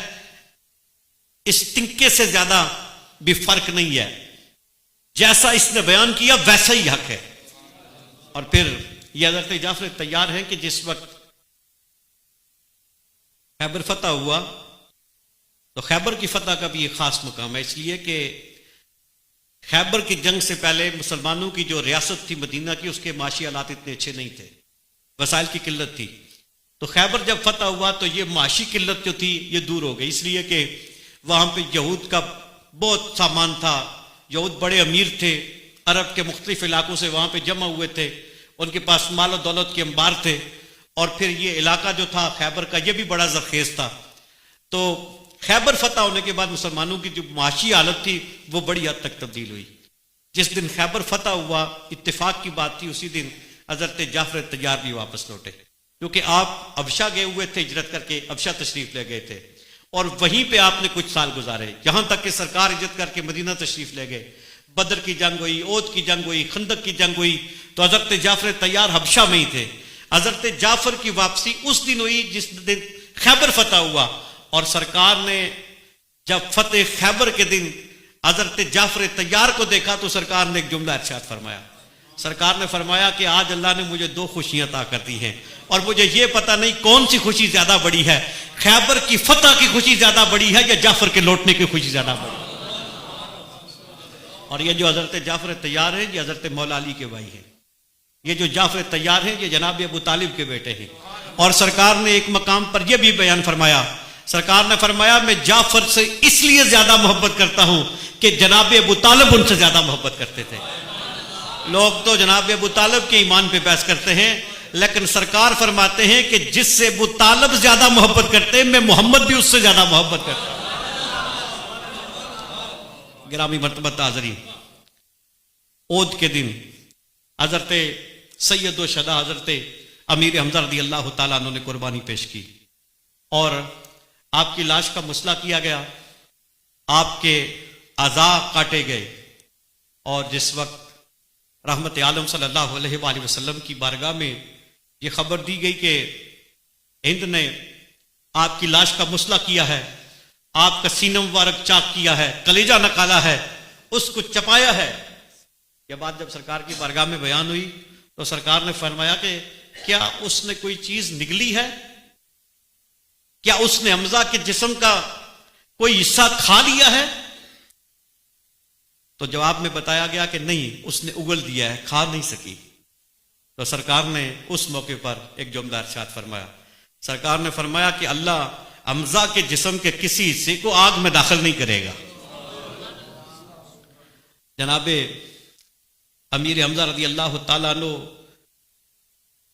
اس تنکے سے زیادہ بھی فرق نہیں ہے، جیسا اس نے بیان کیا ویسا ہی حق ہے. اور پھر یہ حضرت جعفر طیار ہیں کہ جس وقت خیبر فتح ہوا، تو خیبر کی فتح کا بھی ایک خاص مقام ہے، اس لیے کہ خیبر کی جنگ سے پہلے مسلمانوں کی جو ریاست تھی مدینہ کی، اس کے معاشی حالات اتنے اچھے نہیں تھے، وسائل کی قلت تھی. تو خیبر جب فتح ہوا تو یہ معاشی قلت جو تھی یہ دور ہو گئی، اس لیے کہ وہاں پہ یہود کا بہت سامان تھا، یہود بڑے امیر تھے، عرب کے مختلف علاقوں سے وہاں پہ جمع ہوئے تھے، ان کے پاس مال و دولت کے انبار تھے. اور پھر یہ علاقہ جو تھا خیبر کا یہ بھی بڑا زرخیز تھا. تو خیبر فتح ہونے کے بعد مسلمانوں کی جو معاشی حالت تھی وہ بڑی حد تک تبدیل ہوئی. جس دن خیبر فتح ہوا، اتفاق کی بات تھی، اسی دن حضرت جعفر طیار بھی واپس لوٹے، کیونکہ آپ ابشا گئے ہوئے تھے، ہجرت کر کے ابشا تشریف لے گئے تھے، اور وہیں پہ آپ نے کچھ سال گزارے، یہاں تک کہ سرکار ہجرت کر کے مدینہ تشریف لے گئے. بدر کی جنگ ہوئی، احد کی جنگ ہوئی، خندق کی جنگ ہوئی، تو حضرت جعفر طیار حبشہ میں ہی تھے. حضرت جعفر کی واپسی اس دن ہوئی جس دن خیبر فتح ہوا. اور سرکار نے جب فتح خیبر کے دن حضرت جعفر طیار کو دیکھا تو سرکار نے ایک جملہ ارشاد فرمایا. سرکار نے فرمایا کہ آج اللہ نے مجھے دو خوشیاں عطا کر دی ہیں، اور مجھے یہ پتہ نہیں کون سی خوشی زیادہ بڑی ہے، خیبر کی فتح کی خوشی زیادہ بڑی ہے یا جعفر کے لوٹنے کی خوشی زیادہ بڑی ہے. اور یہ جو حضرت جعفر طیار ہیں یہ حضرت مولا علی کے بھائی ہیں، یہ جو جعفر طیار ہیں یہ جناب ابو طالب کے بیٹے ہیں. اور سرکار نے ایک مقام پر یہ بھی بیان فرمایا، سرکار نے فرمایا میں جعفر سے اس لیے زیادہ محبت کرتا ہوں کہ جناب ابو طالب ان سے زیادہ محبت کرتے تھے. لوگ تو جناب ابو طالب کے ایمان پہ بحث کرتے ہیں، لیکن سرکار فرماتے ہیں کہ جس سے ابو طالب زیادہ محبت کرتے ہیں میں محمد بھی اس سے زیادہ محبت کرتا ہوں. گرامی مرتبہ حاضرین، احد کے دن حضرت سید و شہداء حضرت امیر حمزہ رضی اللہ تعالیٰ عنہ نے قربانی پیش کی، اور آپ کی لاش کا مسئلہ کیا گیا، آپ کے اعضاء کاٹے گئے. اور جس وقت رحمت عالم صلی اللہ علیہ وآلہ وسلم کی بارگاہ میں یہ خبر دی گئی کہ ہند نے آپ کی لاش کا مسئلہ کیا ہے، آپ کا سینہ مبارک چاک کیا ہے، کلیجہ نکالا ہے، اس کو چپایا ہے، یہ بات جب سرکار کی بارگاہ میں بیان ہوئی تو سرکار نے فرمایا کہ کیا اس نے کوئی چیز نگلی ہے؟ کیا اس نے حمزہ کے جسم کا کوئی حصہ کھا لیا ہے؟ تو جواب میں بتایا گیا کہ نہیں، اس نے اگل دیا ہے، کھا نہیں سکی۔ تو سرکار نے اس موقع پر ایک جملہ ارشاد فرمایا، سرکار نے فرمایا کہ اللہ حمزہ کے جسم کے کسی حصے کو آگ میں داخل نہیں کرے گا۔ جناب امیر حمزہ رضی اللہ تعالیٰ عنہ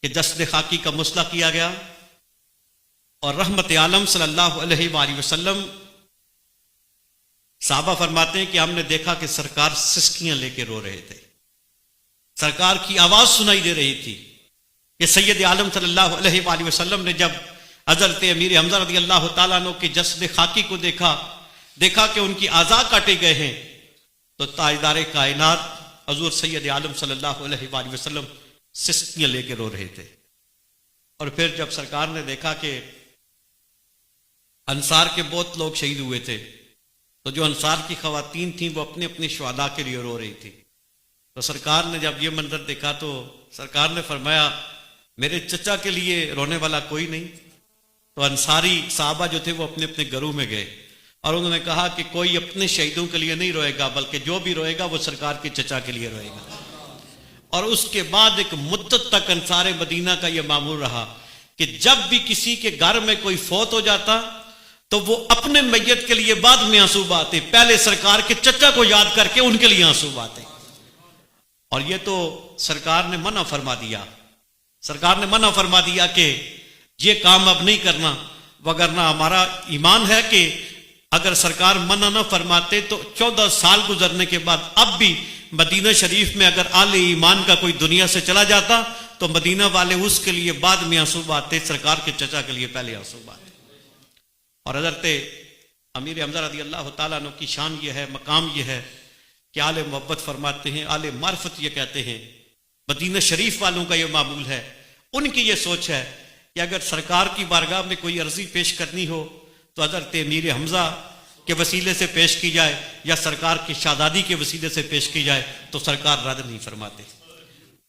کہ جسد خاکی کا مسئلہ کیا گیا، اور رحمت عالم صلی اللہ علیہ وآلہ وسلم صحابہ فرماتے ہیں کہ ہم نے دیکھا کہ سرکار سسکیاں لے کے رو رہے تھے، سرکار کی آواز سنائی دے رہی تھی کہ سید عالم صلی اللہ علیہ وآلہ وسلم نے جب حضرت امیر حمزہ رضی اللہ تعالیٰ عنہ کے جسد خاکی کو دیکھا کہ ان کی اعضاء کاٹے گئے ہیں، تو تاجدار کائنات حضور سید عالم صلی اللہ علیہ وآلہ وسلم سسکیاں لے کے رو رہے تھے۔ اور پھر جب سرکار نے دیکھا کہ انصار کے بہت لوگ شہید ہوئے تھے، تو جو انصار کی خواتین تھیں وہ اپنے اپنے شہداء کے لیے رو رہی تھی، تو سرکار نے جب یہ منظر دیکھا تو سرکار نے فرمایا میرے چچا کے لیے رونے والا کوئی نہیں۔ تو انصاری صحابہ جو تھے وہ اپنے اپنے گھروں میں گئے اور انہوں نے کہا کہ کوئی اپنے شہیدوں کے لیے نہیں روئے گا، بلکہ جو بھی روئے گا وہ سرکار کے چچا کے لیے روئے گا۔ اور اس کے بعد ایک مدت تک انصار مدینہ کا یہ معمول رہا کہ جب بھی کسی کے گھر میں کوئی فوت ہو جاتا تو وہ اپنے میت کے لیے بعد میں آنسو بہاتے، پہلے سرکار کے چچا کو یاد کر کے ان کے لیے آنسو بہاتے۔ اور یہ تو سرکار نے منع فرما دیا، سرکار نے منع فرما دیا کہ یہ کام اب نہیں کرنا، وگرنہ ہمارا ایمان ہے کہ اگر سرکار منع نہ فرماتے تو 14 سال گزرنے کے بعد اب بھی مدینہ شریف میں اگر اہل ایمان کا کوئی دنیا سے چلا جاتا تو مدینہ والے اس کے لیے بعد میں آنسو بہاتے، سرکار کے چچا کے لیے پہلے آنسو بہاتے۔ اور حضرت امیر حمزہ رضی اللہ تعالیٰ عنہ کی شان یہ ہے، مقام یہ ہے کہ اہل محبت فرماتے ہیں، اہل معرفت یہ کہتے ہیں، مدینہ شریف والوں کا یہ معمول ہے، ان کی یہ سوچ ہے کہ اگر سرکار کی بارگاہ میں کوئی عرضی پیش کرنی ہو تو حضرت امیر حمزہ کے وسیلے سے پیش کی جائے یا سرکار کی شہزادی کے وسیلے سے پیش کی جائے تو سرکار رد نہیں فرماتے۔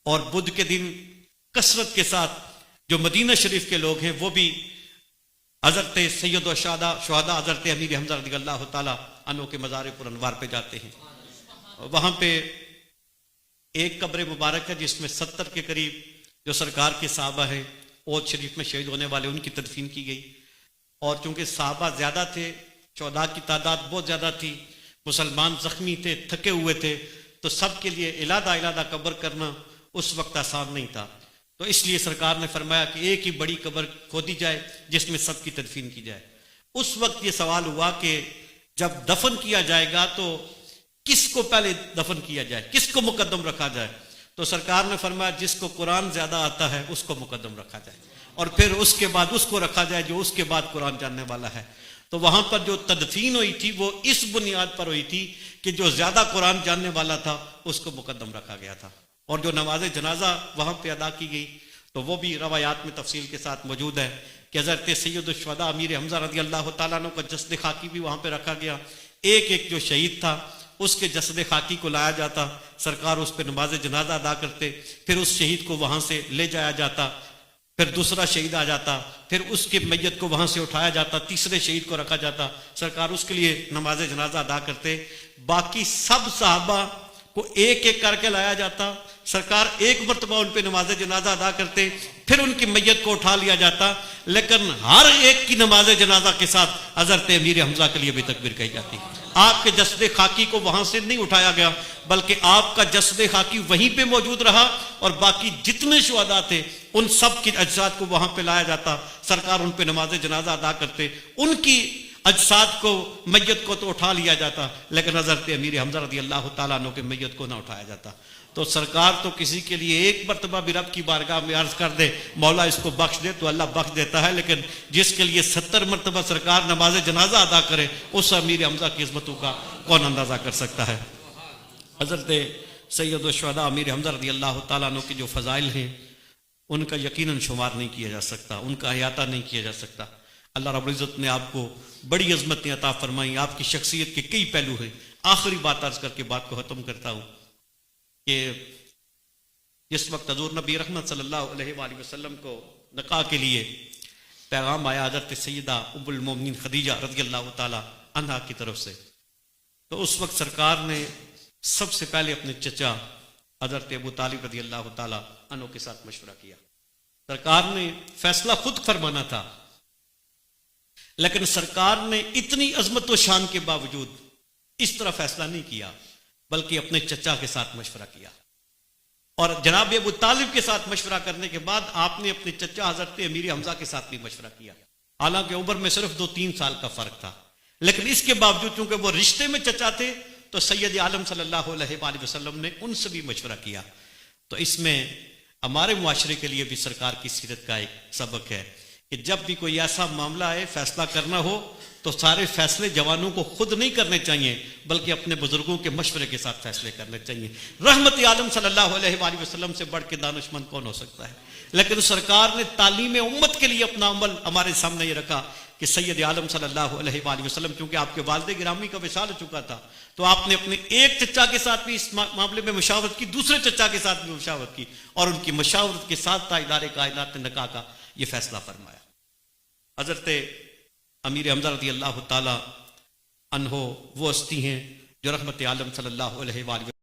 اور بدھ کے دن کثرت کے ساتھ جو مدینہ شریف کے لوگ ہیں وہ بھی حضرت سید و شہداء حضرت امیر حمزہ رضی اللہ تعالیٰ عنہ کے مزار پر انوار پہ جاتے ہیں۔ وہاں پہ ایک قبر مبارک ہے جس میں 70 کے قریب جو سرکار کے صحابہ ہیں عہد شریف میں شہید ہونے والے ان کی تدفین کی گئی۔ اور چونکہ صحابہ زیادہ تھے، شہداء کی تعداد بہت زیادہ تھی، مسلمان زخمی تھے، تھکے ہوئے تھے، تو سب کے لیے علیحدہ قبر کرنا اس وقت آسان نہیں تھا، تو اس لیے سرکار نے فرمایا کہ ایک ہی بڑی قبر کھودی جائے جس میں سب کی تدفین کی جائے۔ اس وقت یہ سوال ہوا کہ جب دفن کیا جائے گا تو کس کو پہلے دفن کیا جائے، کس کو مقدم رکھا جائے؟ تو سرکار نے فرمایا جس کو قرآن زیادہ آتا ہے اس کو مقدم رکھا جائے، اور پھر اس کے بعد اس کو رکھا جائے جو اس کے بعد قرآن جاننے والا ہے۔ تو وہاں پر جو تدفین ہوئی تھی وہ اس بنیاد پر ہوئی تھی کہ جو زیادہ قرآن جاننے والا تھا اس کو مقدم رکھا گیا تھا۔ اور جو نماز جنازہ وہاں پہ ادا کی گئی تو وہ بھی روایات میں تفصیل کے ساتھ موجود ہے کہ حضرت سید الشہداء امیر حمزہ رضی اللہ تعالیٰ عنہ کا جسد خاکی بھی وہاں پہ رکھا گیا۔ ایک جو شہید تھا اس کے جسد خاکی کو لایا جاتا، سرکار اس پہ نماز جنازہ ادا کرتے، پھر اس شہید کو وہاں سے لے جایا جاتا، پھر دوسرا شہید آ جاتا، پھر اس کے میت کو وہاں سے اٹھایا جاتا، تیسرے شہید کو رکھا جاتا، سرکار اس کے لیے نماز جنازہ ادا کرتے۔ باقی سب صحابہ کو ایک ایک کر کے لایا جاتا، سرکار ایک مرتبہ ان پہ نماز جنازہ ادا کرتے، پھر ان کی میت کو اٹھا لیا جاتا، لیکن ہر ایک کی نماز جنازہ کے ساتھ حضرت امیر حمزہ کے لیے بھی تکبیر کہی جاتی۔ آپ کے جسد خاکی کو وہاں سے نہیں اٹھایا گیا بلکہ آپ کا جسد خاکی وہیں پہ موجود رہا، اور باقی جتنے شہداء تھے ان سب کے اجساد کو وہاں پہ لایا جاتا، سرکار ان پہ نماز جنازہ ادا کرتے، ان کی اجساد کو میت کو تو اٹھا لیا جاتا لیکن حضرت امیر حمزہ رضی اللہ تعالیٰ عنہ کے میت کو نہ اٹھایا جاتا۔ تو سرکار تو کسی کے لیے ایک مرتبہ بھی رب کی بارگاہ میں عرض کر دے مولا اس کو بخش دے تو اللہ بخش دیتا ہے، لیکن جس کے لیے 70 مرتبہ سرکار نماز جنازہ ادا کرے اس امیر حمزہ کی عظمتوں کا کون اندازہ کر سکتا ہے۔ حضرت سید الشہداء امیر حمزہ رضی اللہ تعالیٰ عنہ کی جو فضائل ہیں ان کا یقیناً شمار نہیں کیا جا سکتا، ان کا احاطہ نہیں کیا جا سکتا۔ اللہ رب العزت نے آپ کو بڑی عظمتیں عطا فرمائیں، آپ کی شخصیت کے کئی پہلو ہیں۔ آخری بات عرض کر کے بات کو ختم کرتا ہوں کہ جس وقت حضور نبی رحمت صلی اللہ علیہ وآلہ وسلم کو نکاح کے لیے پیغام آیا حضرت سیدہ ام المومنین خدیجہ رضی اللہ تعالی عنہا کی طرف سے، تو اس وقت سرکار نے سب سے پہلے اپنے چچا حضرت ابو طالب رضی اللہ تعالی عنہ کے ساتھ مشورہ کیا۔ سرکار نے فیصلہ خود فرمانا تھا، لیکن سرکار نے اتنی عظمت و شان کے باوجود اس طرح فیصلہ نہیں کیا، بلکہ اپنے چچا کے ساتھ مشورہ کیا، اور جناب ابو طالب کے ساتھ مشورہ کرنے کے بعد آپ نے اپنے چچا حضرت امیر حمزہ کے ساتھ بھی مشورہ کیا۔ حالانکہ عمر میں صرف 2-3 سال کا فرق تھا، لیکن اس کے باوجود چونکہ وہ رشتے میں چچا تھے تو سید عالم صلی اللہ علیہ وآلہ وسلم نے ان سے بھی مشورہ کیا۔ تو اس میں ہمارے معاشرے کے لیے بھی سرکار کی سیرت کا ایک سبق ہے کہ جب بھی کوئی ایسا معاملہ ہے فیصلہ کرنا ہو تو سارے فیصلے جوانوں کو خود نہیں کرنے چاہیے، بلکہ اپنے بزرگوں کے مشورے کے ساتھ فیصلے کرنے چاہیے۔ رحمت عالم صلی اللہ علیہ وآلہ وسلم سے بڑھ کے دانشمند کون ہو سکتا ہے؟ لیکن سرکار نے تعلیم امت کے لیے اپنا عمل ہمارے سامنے یہ رکھا کہ سید عالم صلی اللہ علیہ وآلہ وسلم چونکہ آپ کے والد گرامی کا وصال ہو چکا تھا، تو آپ نے اپنے ایک چچا کے ساتھ بھی اس معاملے میں مشاورت کی، دوسرے چچا کے ساتھ بھی مشاورت کی، اور ان کی مشاورت کے ساتھ تاجدار کائنات نے نکاح کا یہ فیصلہ فرمایا۔ حضرت امیر حمزہ رضی اللہ تعالی عنہ وہ ہستی ہیں جو رحمت عالم صلی اللہ علیہ وآلہ